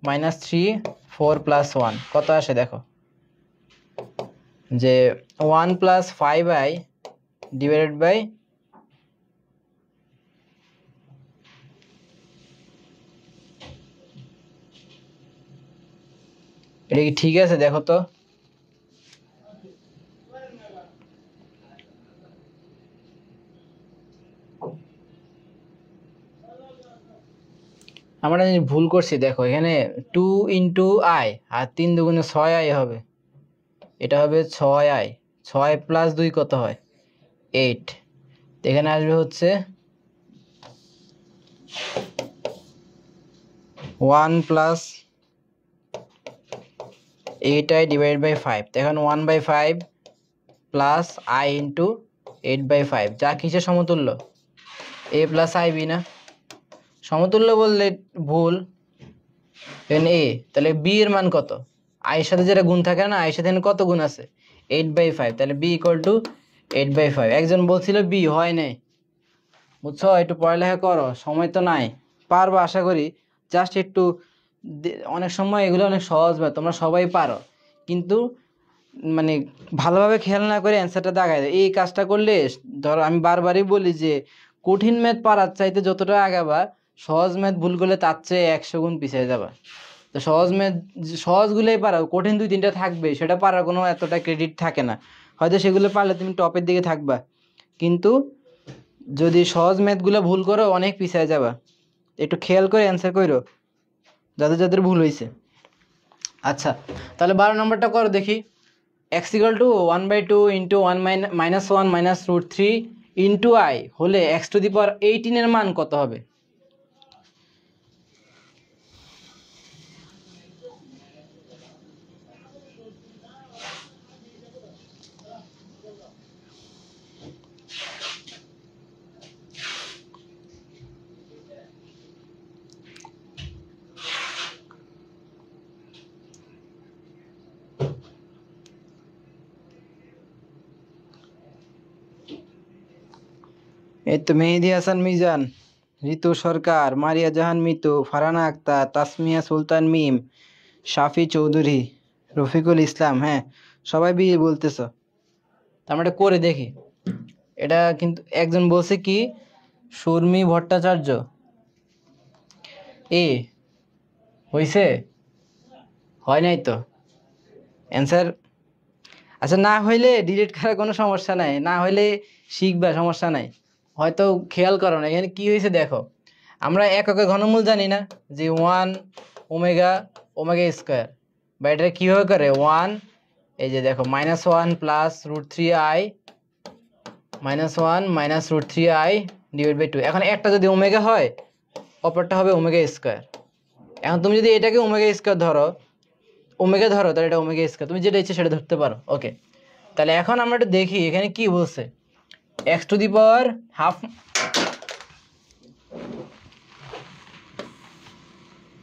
-3 4 + 1 কত আসে দেখো, যে 1 + 5i ডিভাইডেড বাই এটা কি ঠিক আছে দেখো তো। আমরা ভুল করছি, দেখো এখানে 2 * i আর 3 × 2 = 6i হবে, এটা হবে 6i। 6 + 2 কত হয় 8। এখানে আসবে হচ্ছে 1 + 8i ডিভাইড বাই 5। এখন 1/5 প্লাস i ইন্টু 8/5, যা কিসের সমতুল্য? a + ib না? সমতুল্য বললে ভুল, এখানে a, তাহলে b এর মান কত? i এর সাথে যেটা গুণ থাকে না, i এর সাথে কত গুণ আছে 8/5, তাহলে b = 8/5। একজন বলছিল b হয় নাই, বুঝছো? একটু পড়ালেখা করো, সময় তো নাই, পারবো আশা করি। জাস্ট একটু অনেক সময় এগুলো অনেক সহজ ম্যাথ, তোমরা সবাই পারো, কিন্তু মানে ভালোভাবে খেয়াল না করে অ্যান্সারটা দাগায় দেয়। এই কাজটা করলে ধরো আমি বারবারই বলি যে কঠিন ম্যাথ পারার চাইতে যতটা আগাবা, সহজ ম্যাথ ভুল করলে তার চেয়ে 100 গুণ পিছিয়ে যাবা। তো সহজ ম্যাথ সহজগুলোই পারো, কঠিন 2-3টা থাকবে, সেটা পারার কোনো এতটা ক্রেডিট থাকে না। হয়তো সেগুলো পারলে তুমি টপের দিকে থাকবা, কিন্তু যদি সহজ ম্যাথগুলো ভুল করো অনেক পিছিয়ে যাবা। একটু খেয়াল করে অ্যান্সার করো যাদের যাদের ভুল হয়েছে। আচ্ছা, তাহলে 12 নম্বরটা করো দেখি। x equal to 1/2 into 1 minus 1 minus root 3 into i হলে x⁻18 এর মান কত হবে? এই তো মেহেদি হাসান মিজান, ঋতু সরকার, মারিয়া জাহান মিতু, ফারহানা আক্তার, তাসমিয়া সুলতান মিম, শাফি চৌধুরী, রফিকুল ইসলাম। হ্যাঁ, সবাই বি বলতেছ। তার মানে করে দেখি। এটা কিন্তু একজন বলছে কি সুরমি ভট্টাচার্য। এ হইছে? হয় নাই তো অ্যান্সার। আচ্ছা, না হইলে ডিলিট করার কোনো সমস্যা নাই, না হইলে শিখবা, সমস্যা নাই। হয়তো খেয়াল করো না, এখানে কি হয়েছে দেখো। আমরা এককের ঘনমূল জানি না যে 1 ওমেগা ওমেগা স্কোয়ার, বা এটা কীভাবে করে 1, এই যে দেখো -1 plus √3i -1 minus √3i divide by 2। এখন একটা যদি ওমেগা হয়, অপরটা হবে ওমেগা স্কোয়ার। এখন তুমি যদি এটাকে ওমেগা স্কোয়ার ধরো, তাহলে এটা ওমেগা স্কোয়ার, তুমি যেটা ইচ্ছে সেটা ধরতে পারো। ওকে, তাহলে এখন আমরা একটু দেখি এখানে কি বলছে। x⁻½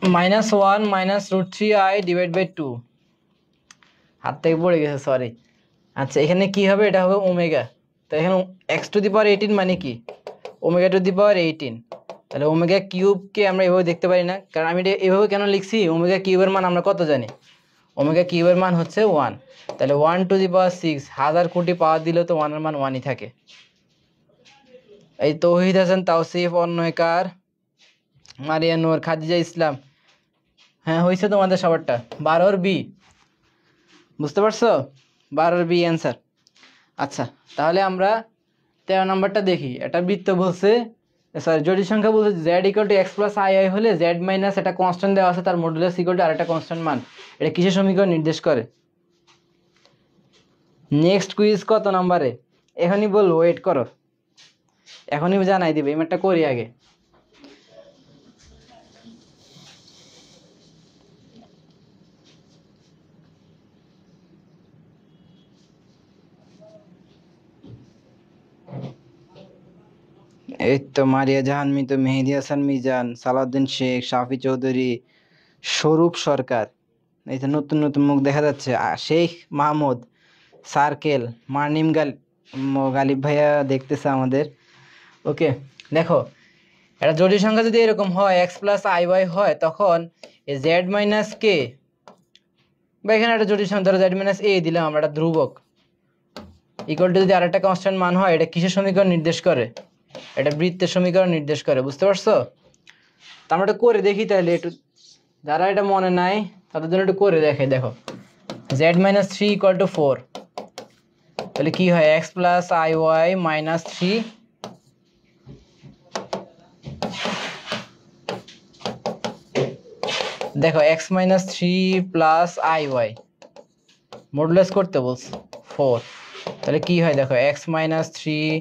-1 minus √3i divide by 2, হাত থেকে পড়ে গেছে, সরি। আচ্ছা, এখানে কি হবে, এটা হবে ওমেগা। তো এখানে x⁻18 মানে কি ω⁻18। তাহলে ওমেগা কিউবকে আমরা এভাবে দেখতে পারি না, কারণ আমি এটা এভাবে কেন লিখছি, ওমেগা কিউবের মান আমরা কত জানি, ওমেগা কিউবের মান হচ্ছে 1। তাহলে 1⁶, 1000 কোটি পাওয়ার দিলে তো 1 এর মান 1ই থাকে। এই তৌহিদ হাসান, তাওসিফ, অন্যকার, মারিয়া নূর, খাদিজা ইসলাম। হ্যাঁ, হয়েছে তোমাদের সবারটা। 12 বি, বুঝতে পারছো? 12 বি অ্যান্সার। আচ্ছা, তাহলে আমরা 13 নম্বরটা দেখি। এটা বৃত্ত বলছে, সরি জটিল সংখ্যা বলছে z = x + i হলে z মাইনাস একটা কনস্ট্যান্ট দেওয়া আছে, তার মডুলাস = আরেকটা কনস্ট্যান্ট মান। এটা কিসের সমীকরণ নির্দেশ করে? নেক্সট কুইজ কত নম্বরে? এখনই বলবো, ওয়েট করো, এখনই জানাই দিবে। এই ম্যাটটা করি আগে। এই তো মারিয়া জাহান মিতু, মেহেদি হাসান মিজান, সালাউদ্দিন শেখ, শাফি চৌধুরী, স্বরূপ সরকার। এই তো নতুন নতুন মুখ দেখা যাচ্ছে। শেখ মাহমুদ, সার্কেল, মার্নিম গালিব ভাইয়া দেখতেছে আমাদের। ওকে, দেখো একটা জটিল সংখ্যা যদি এরকম হয় x + iy হয়, তখন z - k, বা এখানে একটা জটিল সংখ্যা ধরো z - a দিলাম আমরা, একটা ধ্রুবক, ইকুয়াল টু যদি আরেকটা কনস্ট্যান্ট মান হয়, এটা কিসের সমীকরণ নির্দেশ করে? এটা বৃত্তের সমীকরণ নির্দেশ করে। বুঝতে পারছো? তো আমরা এটা করে দেখি তাহলে একটু, যারা এটা মনে নাই তাদের জন্য একটু করে দেখে। দেখো z - 3 = 4, তাহলে কি হয় x + iy - 3। দেখো x - 3 প্লাস iy মডুলাস করতে বলছে 4, তাহলে কি হয় দেখো x - 3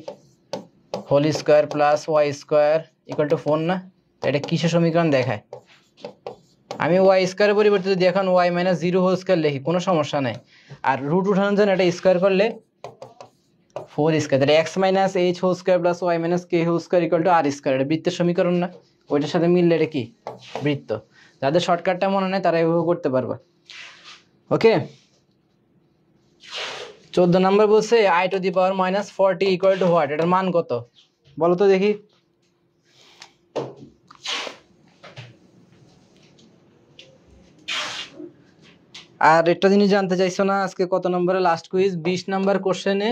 whole square plus y square = 4 না? এটা কিসের সমীকরণ দেখায়? আমি y স্কোয়ারের পরিবর্তে যদি এখন y - 0 হোল স্কোয়ার লিখি, কোনো সমস্যা নাই। আর রুট উঠানোর জন্য এটা স্কোয়ার করলে 4 স্কোয়ার, তাহলে x - h whole square plus y - k whole square = r square. এটা বৃত্তের সমীকরণ না? ওইটার সাথে মিললে এটা কি বৃত্ত। যাদের শর্টকাটটা মনে নেই তারা এভাবে করতে পারবে। ওকে, 14 নম্বর বলছে i⁻⁻40 = হোয়াট? এটার মান কত বলো তো দেখি। আর একটা জিনিস জানতে চাইছো না, আজকে কত নম্বরে লাস্ট কুইজ? 20 নাম্বার কোশ্চেনে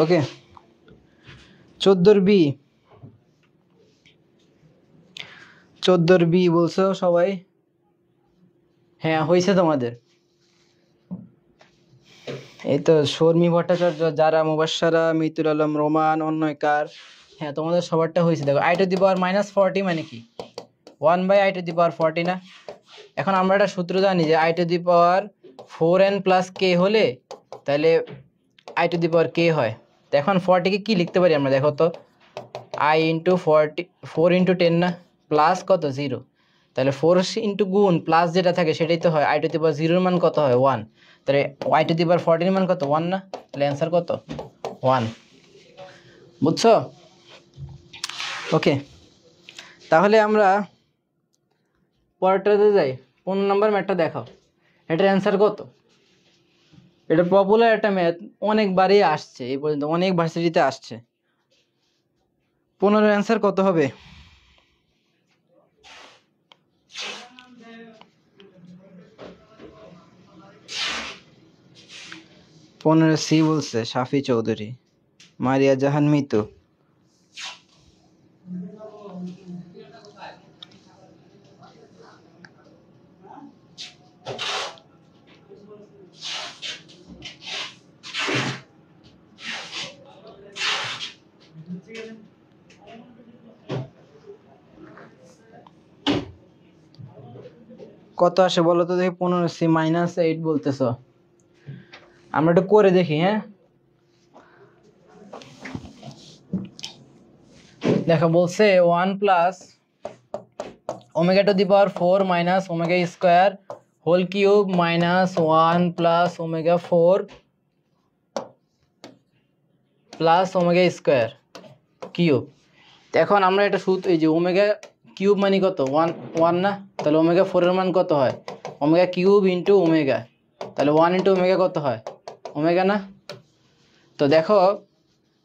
ওকে 14 বি বলছো সবাই? হ্যাঁ হয়েছে তোমাদের। এই তো শর্মী ভট্টাচার্য, যারা, মুবাশশারা, মিতুল আলম, রোমান, অন্যয়কার, হ্যাঁ তোমাদের সবারটা হয়েছে। দেখো i⁻40 মানে কি? 1/i⁻40 না? এখন আমরা একটা সূত্র জানি যে i⁻4n + k হলে তাহলে i⁻k হয়। তো এখন 40 কে কি লিখতে পারি আমরা? দেখো তো, i × 40, 4 × 10 না, প্লাস কত 0, তাহলে 4 × গুণ প্লাস যেটা থাকে সেটাই তো হয়। i⁻0 এর মান কত হয়? 1। তাহলে i⁻40 এর মান কত? 1 না? তাহলে অ্যান্সার কত? 1। বুঝছো? ওকে, তাহলে আমরা পরেরটাতে যাই। 15 নম্বর ম্যাথটা দেখাও, এটার অ্যান্সার কত? এটা পপুলার একটা ম্যাথ, অনেকবারই আসছে এই পর্যন্ত, অনেক ভার্সিটিতে আসছে। 15 অ্যান্সার কত হবে? 15 সি বলছে শাফি চৌধুরী, মারিয়া জাহান মিতু। কত আসে বলো তো দেখি? 15 সি -8 বলতেছ। আমরা একটু করে দেখি। হ্যাঁ দেখো, বলছে 1 + ω⁴ - ω² হোল কিউব -1 + ω4 + ω² কিউব। এখন আমরা এটা সূত্র, এই যে ω³ মানে কত? 1 না? তাহলে ω4 এর মান কত হয়? ω³ × ω, তাহলে 1 × ω কত হয়? ω না? তো দেখো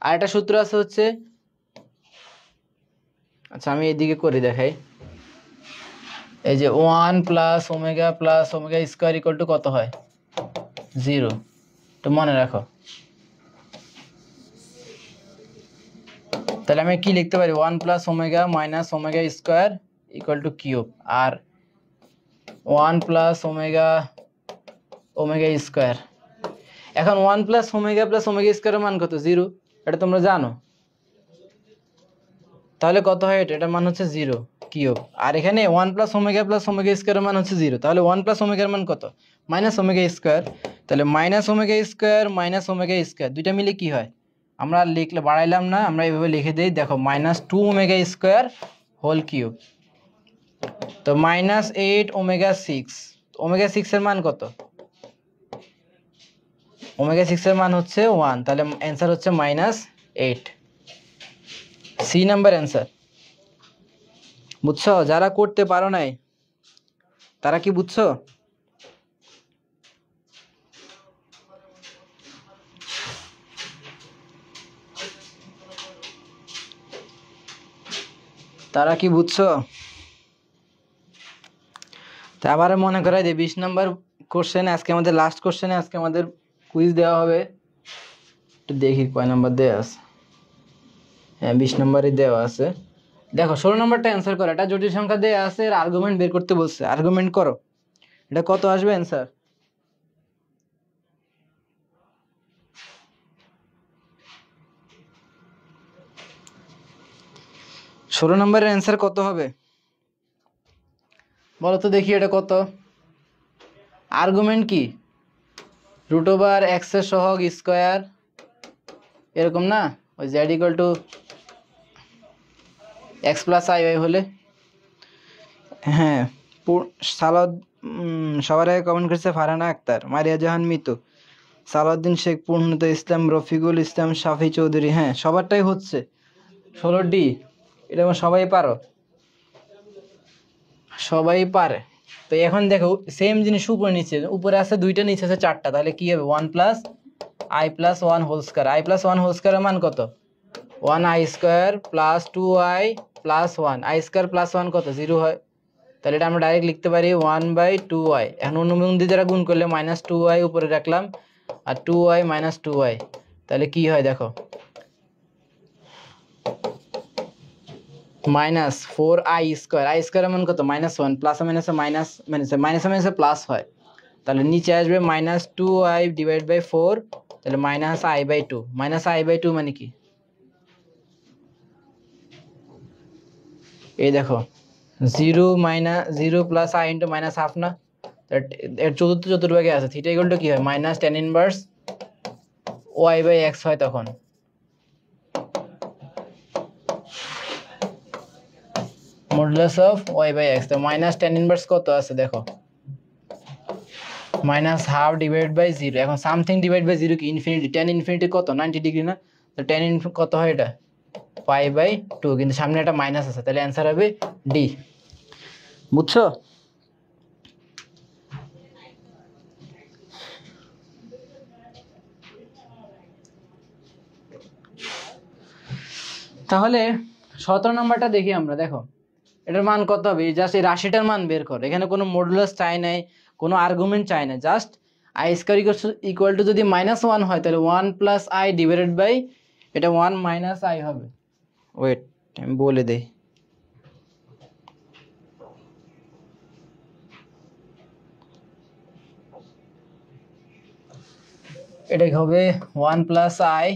আরেকটা সূত্র আছে হচ্ছে, আচ্ছা আমি এদিকে করে দেখাই। এই যে 1 + ω + ω² কত হয়? 0। তো মনে রাখো। তাহলে আমি কি লিখতে পারি? 1 + ω - ω² কিউব, আর 1 + ω² এখন 1 + ω + ω² মান কত? 0। এটা তোমরা জানো। তাহলে কত হয় এটা? এটার মান হচ্ছে 0 কিউব। আর এখানে 1 + ω + ω² মান হচ্ছে 0, তাহলে 1 + ω এর মান কত? -ω²। তাহলে -ω² -ω² দুইটা মিলে কি হয়? আমরা লিখলে বাড়াইলাম না, আমরা এইভাবে লিখে দেই। দেখো -2ω² হোল কিউব, তো -8ω6। ω6 এর মান কত? ω6 এর মান হচ্ছে 1, তাহলে অ্যান্সার হচ্ছে -8। C number answer. বুঝছো? যারা করতে পারো নাই তারা কি বুঝছো? তারা কি বুঝছো? তা আবার মনে করাই যে 20 নাম্বার কোশ্চেনে আজকে আমাদের লাস্ট কোশ্চেনে আজকে আমাদের কুইজ দেওয়া হবে। একটু দেখি কয় নাম্বার দেওয়া আছে। হ্যাঁ 20 নাম্বারই দেওয়া আছে। দেখো 16 নাম্বারটা অ্যান্সার করো। এটা জটিল সংখ্যা দেওয়া আছে, এর আর্গুমেন্ট বের করতে বলছে। আর্গুমেন্ট করো, এটা কত আসবে অ্যান্সার? ষোলো নম্বরের অ্যান্সার কত হবে বলো তো দেখি? এটা কত? আর্গুমেন্ট কি? √x এর সহগ স্কয়ার, এরকম না? ওই z = x + iy হলে। হ্যাঁ সালাদ, সবার আগে কমেন্ট করেছে ফারহানা আক্তার, মারিয়া জাহান মিতু, সালাউদ্দিন শেখ, পূর্ণতা ইসলাম, রফিকুল ইসলাম, শাফি চৌধুরী। হ্যাঁ সবারটাই হচ্ছে 16D। এটা সবাই পারো। সবাই পারে। তো এখন দেখো সেম জিনিস উপরে নিচে, উপরে আছে দুইটা নিচে আছে চারটা, তাহলে কি হবে 1 plus i plus one whole square. I plus one whole স্কোয়ারের মান কত? 1i² plus 2i plus 1, i square plus 1 কত? 0 হয়। তাহলে এটা আমরা ডাইরেক্ট লিখতে পারি 1/2i। এখন অনুবন্ধী দ্বারা গুণ করলে -2i উপরে রাখলাম আর 2i - 2i, তাহলে কি হয় দেখো, -4i²। আই স্কোয়ারের মান কত? -1, প্লাস মাইনাসে মাইনাস, মাইনাসে মাইনাসে প্লাস হয়, তাহলে নিচে আসবে -2i/4, তাহলে -i/2। -i/2 মানে কি? এই দেখো 0 প্লাস i ইন্টু -1/2 না, এর চতুর্থ চতুর্ভাগে আছে। থিটা ইকুয়াল টু কি হয়? -tan ইনভার্স y/x হয় তখন। মডুলাস অফ y/x, তো -tan ইনভার্স কত আছে দেখো, -1/2 ডিভাইড বাই 0। এখন সামথিং ডিভাইড বাই 0 কি? ইনফিনিটি। tan ইনফিনিটি কত? 90 ডিগ্রি না, তো tan ইনফিনিটি কত হয়? এটা π/2, কিন্তু সামনে একটা মাইনাস আছে, তাহলে অ্যান্সার হবে ডি। বুঝছো? তাহলে 17 নম্বরটা দেখি আমরা। দেখো এটার মান কত হবে? জাস্ট এই রাশিটার মান বের করো। এখানে কোনো মডুলাস চাই নাই, কোনো আর্গুমেন্ট চাই না, জাস্ট i² ইকুয়াল টু যদি -1 হয় তাহলে 1 প্লাস আই ডিভাইডেড বাই এটা 1 মাইনাস আই হবে। ওয়েট আমি বলে দেই, এটা হবে 1 প্লাস আই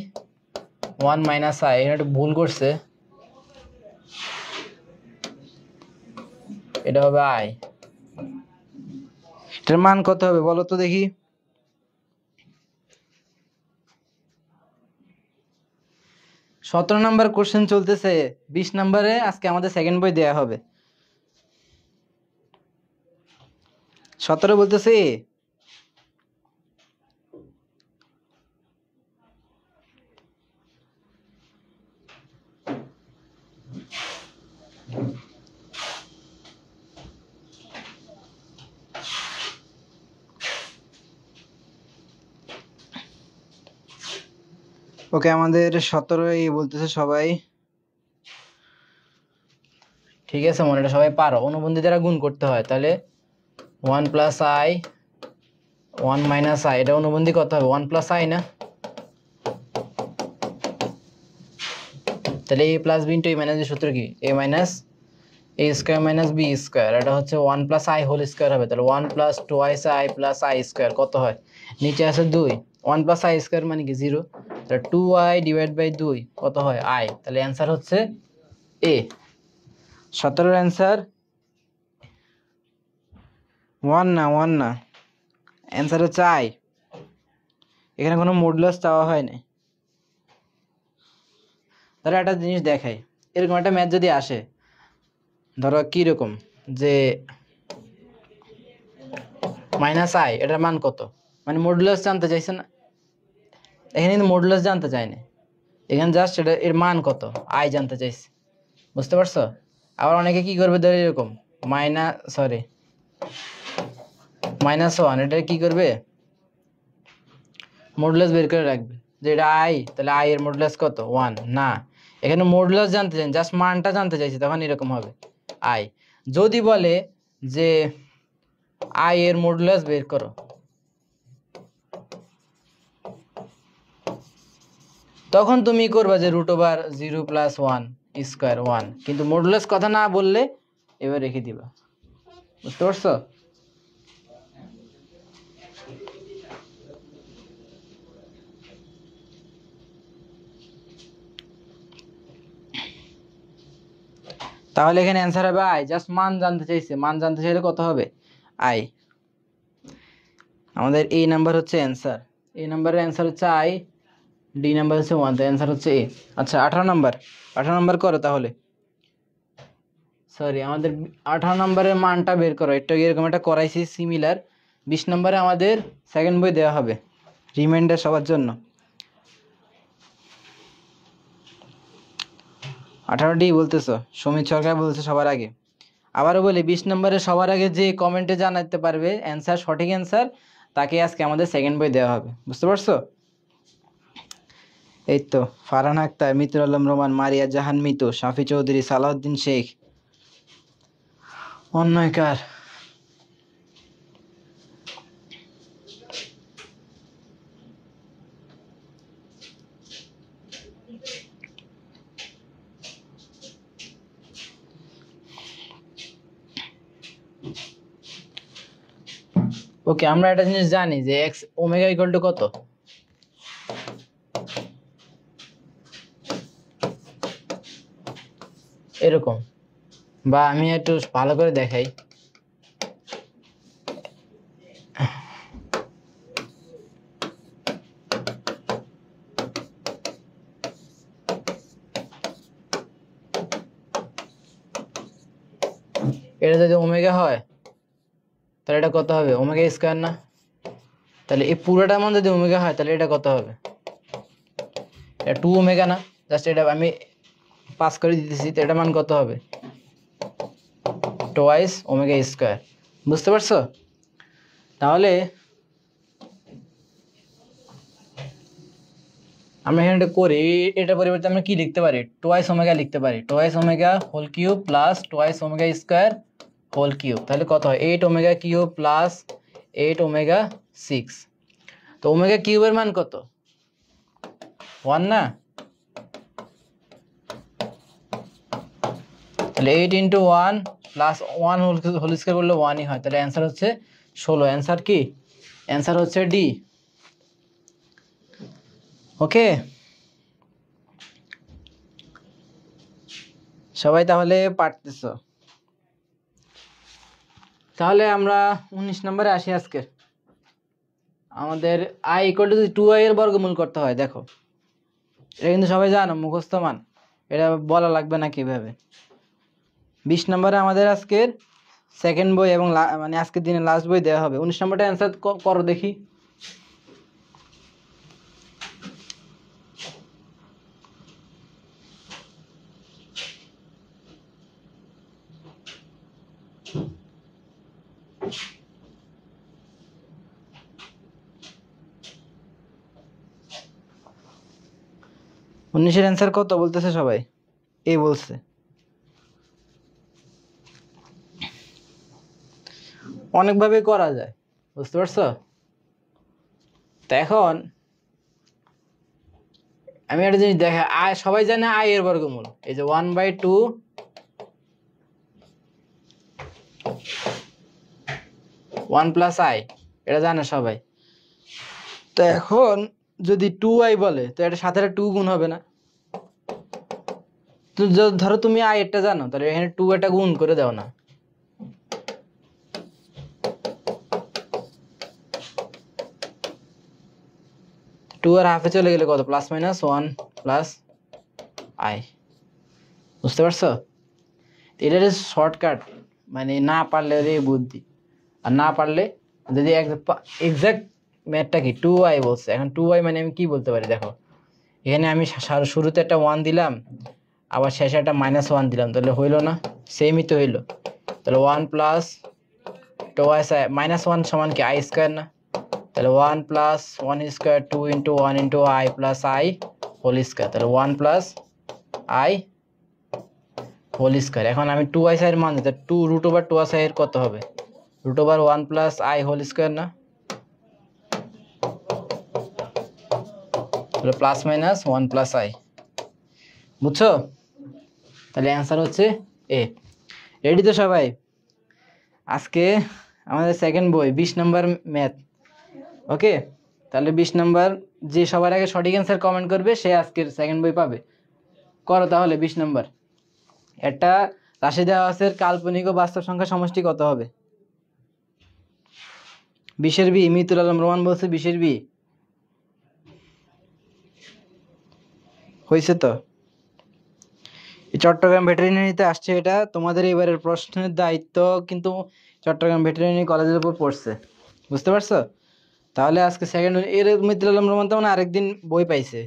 1 মাইনাস আই। এটা একটু ভুল করছে, এটা হবে আই। এটার মান কত হবে বলো তো দেখি? 17 নাম্বার কোশ্চেন চলতেছে, 20 নাম্বারে আজকে আমাদের সেকেন্ড বই দেয়া হবে। 17 বলতেছে ওকে, আমাদের 17 বলতেছে সবাই। ঠিক আছে মনে, এটা সবাই পারো। অনুবন্ধী দ্বারা গুণ করতে হয়, তাহলে 1 প্লাস আই 1 মাইনাস আই, এটা অনুবন্ধী কত হবে? 1 প্লাস আই না, তাহলে a plus b into a minus b সূত্র কি? a minus a square minus b square, এটা হচ্ছে 1 প্লাস আই হোল স্কোয়ার হবে। তাহলে 1 plus twice I plus I square কত হয়? নিচে আছে 2, 1 প্লাস আই স্কোয়ার মানে কি? 0, তাহলে 2i ডিভাইড বাই 2 কত হয়? আই। তাহলে অ্যান্সার হচ্ছে এ। 17 অ্যান্সার 1 না, 1 না, অ্যান্সার হচ্ছে আই। এখানে কোনো মডুলাস চাওয়া হয় না। ধরো একটা জিনিস দেখাই, এরকম একটা ম্যাথ যদি আসে, ধরো কিরকম যে মাইনাস আই, এটার মান কত? মানে মডুলাস জানতে চাইছে না, এখানে কিন্তু মডুলাস জানতে চাই না, এখানে জাস্ট এটা এর মান কত আই জানতে চাইছে। বুঝতে পারছো? আবার অনেকে কি করবে, ধরো এরকম -1, এটা কি করবে? মডুলাস বের করে রাখবে যে এটা আই, তাহলে আই এর মডুলাস কত? 1 না, এখানে মডুলাস জানতে চাই, জাস্ট মানটা জানতে চাইছি, তখন এরকম হবে আই। যদি বলে যে আই এর মডুলাস বের করো, তখন তুমি করবা যে √0 প্লাস 1 স্কোয়ার 1, কিন্তু মডুলাস কথা না বললে এবার রেখে দিবা। বুঝতে পারছো? তাহলে এখানে অ্যান্সার হবে আই, জাস্ট মান জানতে চাইছে, মান জানতে চাইলে কত হবে? আই। আমাদের এই নাম্বার হচ্ছে অ্যান্সার, এই নাম্বারের অ্যান্সার হচ্ছে আই, ডি নাম্বার হচ্ছে 1, তো অ্যান্সার হচ্ছে এ। আচ্ছা 18 নাম্বার করো তাহলে। সরি, আমাদের 18 নাম্বারের মানটা বের করো। একটু এরকম একটা করাইছি সিমিলার। 20 নাম্বারে আমাদের সেকেন্ড বই দেওয়া হবে, রিমাইন্ডার সবার জন্য। 18 বলতেছো, সমিত সরকার বলছে সবার আগে। আবারও বলি 20 নম্বরে সবার আগে যে কমেন্টে জানাতে পারবে অ্যান্সার, সঠিক অ্যান্সার, তাকে আজকে আমাদের সেকেন্ড বই দেওয়া হবে। বুঝতে পারছো? এই তো ফারহান আক্তার, মিতুল আলম রোমান, মারিয়া জাহান মিতু, শাফি চৌধুরী, সালাউদ্দিন শেখ, অন্যয়কার। ওকে, আমরা একটা জিনিস জানি যে এক্স ওমেগা ইকুয়াল টু কত? এরকম, বা আমি একটু ভালো করে দেখাই। এটা যদি ওমেগা হয় তাহলে এটা কত হবে? ওমেগা স্কয়ার না? তাহলে এই পুরোটা মান যদি ওমেগা হয় তাহলে এটা কত হবে? এটা 2 ওমেগা না? জাস্ট এটা আমি পাস করে দিতেছি, তো এটা মান কত হবে? Twice omega square. বুঝতে পারছো? তাহলে আমরা এখানে করি, এটা পরিবর্তে আমরা কি লিখতে পারি? টোয়াইস ওমেগা লিখতে পারি। Twice omega whole cube plus twice omega square whole cube. তাহলে কত হয়? 8 ওমেগা কিউব প্লাস 8 ওমেগা 6। তো ওমেগা কিউবের মান কত? 1 না? তাহলে 8 ইন্টু 1 প্লাস 1 হোল স্কয়ার করলে 1ই হয়। তাহলে অ্যান্সার হচ্ছে 16। অ্যান্সার কি? অ্যান্সার হচ্ছে ডি। ওকে, সবাই তাহলে পারতেছো? তাহলে আমরা 19 নম্বরে আসি আজকে। আমাদের আই ইকুয়াল টু 2i এর বর্গমূল করতে হয়। দেখো, এটা কিন্তু সবাই জানো, মুখস্থ মান, এটা বলা লাগবে না কিভাবে। 20 নম্বরে আমাদের আজকের সেকেন্ড বই এবং মানে আজকের দিনে লাস্ট বই দেওয়া হবে। 19 নম্বরটা অ্যান্সার করো দেখি। উনিশের অ্যান্সার কত বলতেছে সবাই? এ বলছে। অনেকভাবে করা যায়, বুঝতে পারছো? তো এখন আমি একটা জিনিস দেখা, আয় সবাই জানে আই এর বর্গমূল, এই যে 1/2 1 প্লাস আই, এটা জানে সবাই। তো এখন যদি 2i বলে তো এটা সাথে 2 গুণ হবে না? তো ধরো তুমি আই এরটা জানো, তাহলে এখানে 2 এটা গুণ করে দাও না। টু আর হাফে চলে গেলে কত? Plus minus 1 plus I. বুঝতে পারছো? এটা শর্টকাট, মানে না পারলে রে বুদ্ধি, আর না পারলে যদি এক্সাক্ট ম্যাথটা কি 2i বলছে, এখন 2i মানে আমি কি বলতে পারি? দেখো, এখানে আমি শুরুতে একটা 1 দিলাম, আবার শেষে একটা -1 দিলাম, তাহলে হইলো না? সেমই তো হইলো। তাহলে 1 প্লাস টোয়াইস আই -1 সমান কি আই স্কয়ার না? তাহলে 1 plus 1 square 2 into 1 into i plus i whole square. তাহলে 1 প্লাস আই হোল স্কয়ার। এখন আমি 2i এর মান দিতে 2 রুট ওভার 2i এর কত হবে? Root over 1 plus i whole square না? তাহলে প্লাস মাইনাস 1 প্লাস আই। বুঝছো? তাহলে অ্যান্সার হচ্ছে এ। রেডি তো সবাই? আজকে আমাদের সেকেন্ড বই 20 নম্বর ম্যাথ। ওকে, তাহলে 20 নম্বর যে সবার আগে সঠিক অ্যান্সার কমেন্ট করবে সে আজকের সেকেন্ড বই পাবে। করো তাহলে 20 নম্বর। একটা রাশি দেওয়া আছে, কাল্পনিক ও বাস্তব সংখ্যা সমষ্টি কত হবে? 20-এর বি। মিতুল আলম রোমান বলছে 20-এর বি। হয়েছে তো? চট্টগ্রাম ভেটেরিনারিতে আসছে। এটা তোমাদের এবারের প্রশ্নের দায়িত্ব কিন্তু চট্টগ্রাম ভেটেরিনারি কলেজের উপর পড়ছে। বুঝতে পারছো? তাহলে আজকে সেকেন্ড এর মিতুল আলম রোমান তো মানে আরেকদিন বই পাইছে।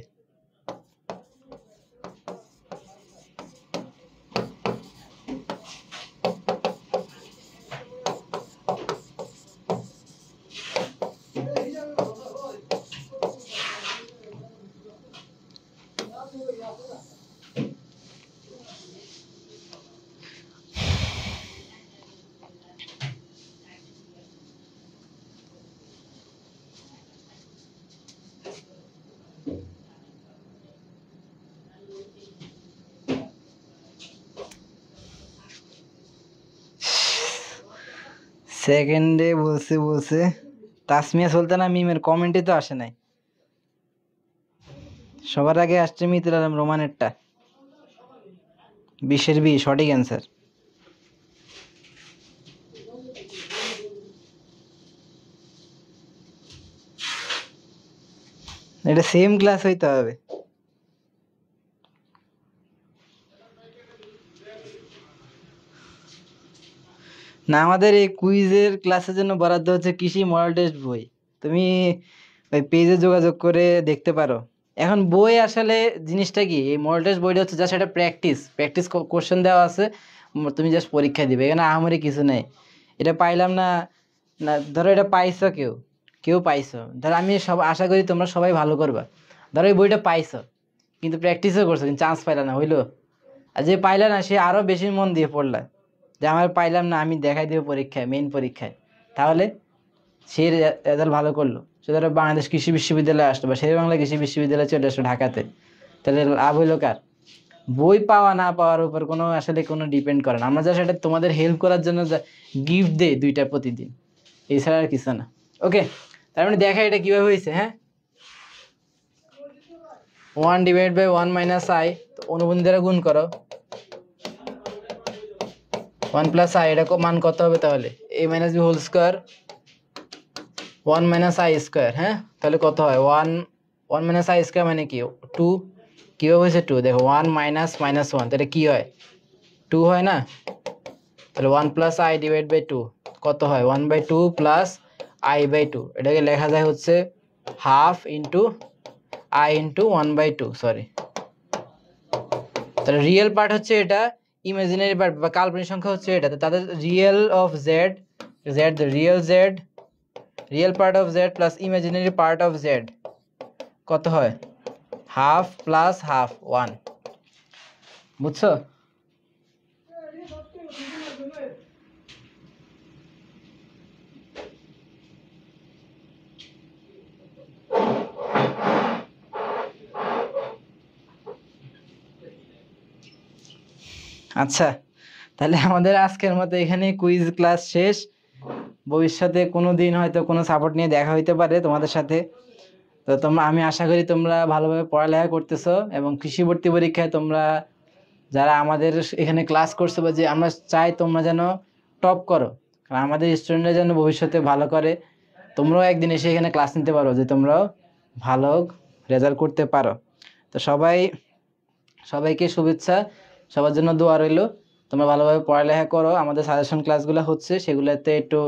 সেকেন্ডে বলছে বলছে তাসমিয়া সুলতানা মিমের কমেন্টে তো আসে নাই, সবার আগে আসছে মিতুল আলম রোমানেরটা। 20-এর 20 সঠিক অ্যান্সার। এটা সেম ক্লাস হইতে হবে। না, আমাদের এই কুইজের ক্লাসের জন্য বরাদ্দ হচ্ছে কৃষি মডেল টেস্ট বই। তুমি ওই পেজে যোগাযোগ করে দেখতে পারো। এখন বই আসলে জিনিসটা কি, এই মডেল টেস্ট বইটা হচ্ছে জাস্ট একটা প্র্যাকটিস কোশ্চেন দেওয়া আছে, তুমি জাস্ট পরীক্ষা দিবে, এখানে আহামরি কিছু নেই। এটা পাইলাম না, না ধরো এটা পাইছো, কেউ পাইছো, ধরো আমি সব আশা করি তোমরা সবাই ভালো করবা। ধরো এই বইটা পাইছো কিন্তু প্র্যাকটিসও করছো কিন্তু চান্স পাইলা না, হইলো? আর যে পাইলা না সে আরো বেশি মন দিয়ে পড়লা, যে আমার পাইলাম না আমি দেখাই দেবো পরীক্ষায়, মেইন পরীক্ষায়, তাহলে সে রেজাল্ট ভালো করলো, সে ধরো বাংলাদেশ কৃষি বিশ্ববিদ্যালয়ে আসলো বা শেরে বাংলা কৃষি বিশ্ববিদ্যালয়ে চলে আসলো ঢাকাতে, তাহলে লাভ হইলো কার? বই পাওয়া না পাওয়ার উপর কোনো আসলে কোনো ডিপেন্ড করে না। আমরা যা সেটা তোমাদের হেল্প করার জন্য গিফট দেই 2টা প্রতিদিন, এছাড়া আর কিছু না। ওকে, তার মানে দেখা এটা কিভাবে হয়েছে। হ্যাঁ, 1/1 - i, অনুবন্ধী দ্বারা গুণ করো, 1 + i, এটা মান কত হবে তাহলে? a - b whole square 1 - i square. হ্যাঁ, তাহলে কত হয়? 1 - i স্কোয়ার মানে কি? 2। কীভাবে হয়েছে 2? দেখো 1 - -1, তাহলে কি হয়? 2 হয় না? তাহলে 1 + i/2 কত হয়? 1/2 + i/2। এটাকে লেখা যায় হচ্ছে half into i into 1/2, sorry. তাহলে রিয়েল পার্ট হচ্ছে এটা, ইমাজিনারি পার্ট বা কাল্পনিক সংখ্যা হচ্ছে এটা। তাদের real of Z, real part of Z plus imaginary part of Z কত হয়? Half plus half 1। বুঝছো? আচ্ছা, তাহলে আমাদের আজকের মতো এখানে কুইজ ক্লাস শেষ। ভবিষ্যতে কোনো দিন হয়তো কোনো সাপোর্ট নিয়ে দেখা হইতে পারে তোমাদের সাথে। তো আমি আশা করি তোমরা ভালোভাবে পড়ালেখা করতেছো এবং কৃষি ভর্তি পরীক্ষায় তোমরা যারা আমাদের এখানে ক্লাস করছো বা যে আমরা চাই তোমরা যেন টপ করো, কারণ আমাদের স্টুডেন্টরা যেন ভবিষ্যতে ভালো করে, তোমরাও একদিন এসে এখানে ক্লাস নিতে পারো, যে তোমরাও ভালো রেজাল্ট করতে পারো। তো সবাইকে শুভেচ্ছা, সবার জন্য দোয়া রইলো। তোমরা ভালোভাবে পড়ালেখা করো, আমাদের সাজেশন ক্লাসগুলো হচ্ছে সেগুলোতে একটু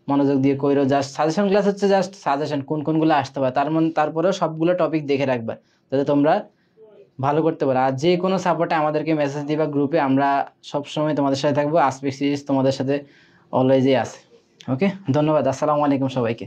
মনোযোগ দিয়ে কইরো। জাস্ট সাজেশন ক্লাস হচ্ছে জাস্ট সাজেশন, কোনগুলো আসতে পারে তারপরেও সবগুলো টপিক দেখে রাখবা যাতে তোমরা ভালো করতে পারো। আর যে কোনো সাপোর্টে আমাদেরকে মেসেজ দিবা গ্রুপে, আমরা সবসময় তোমাদের সাথে থাকবো। আসপেক্ট সিরিজ তোমাদের সাথে অলওয়েজই আছে। ওকে, ধন্যবাদ। আসসালামু আলাইকুম সবাইকে।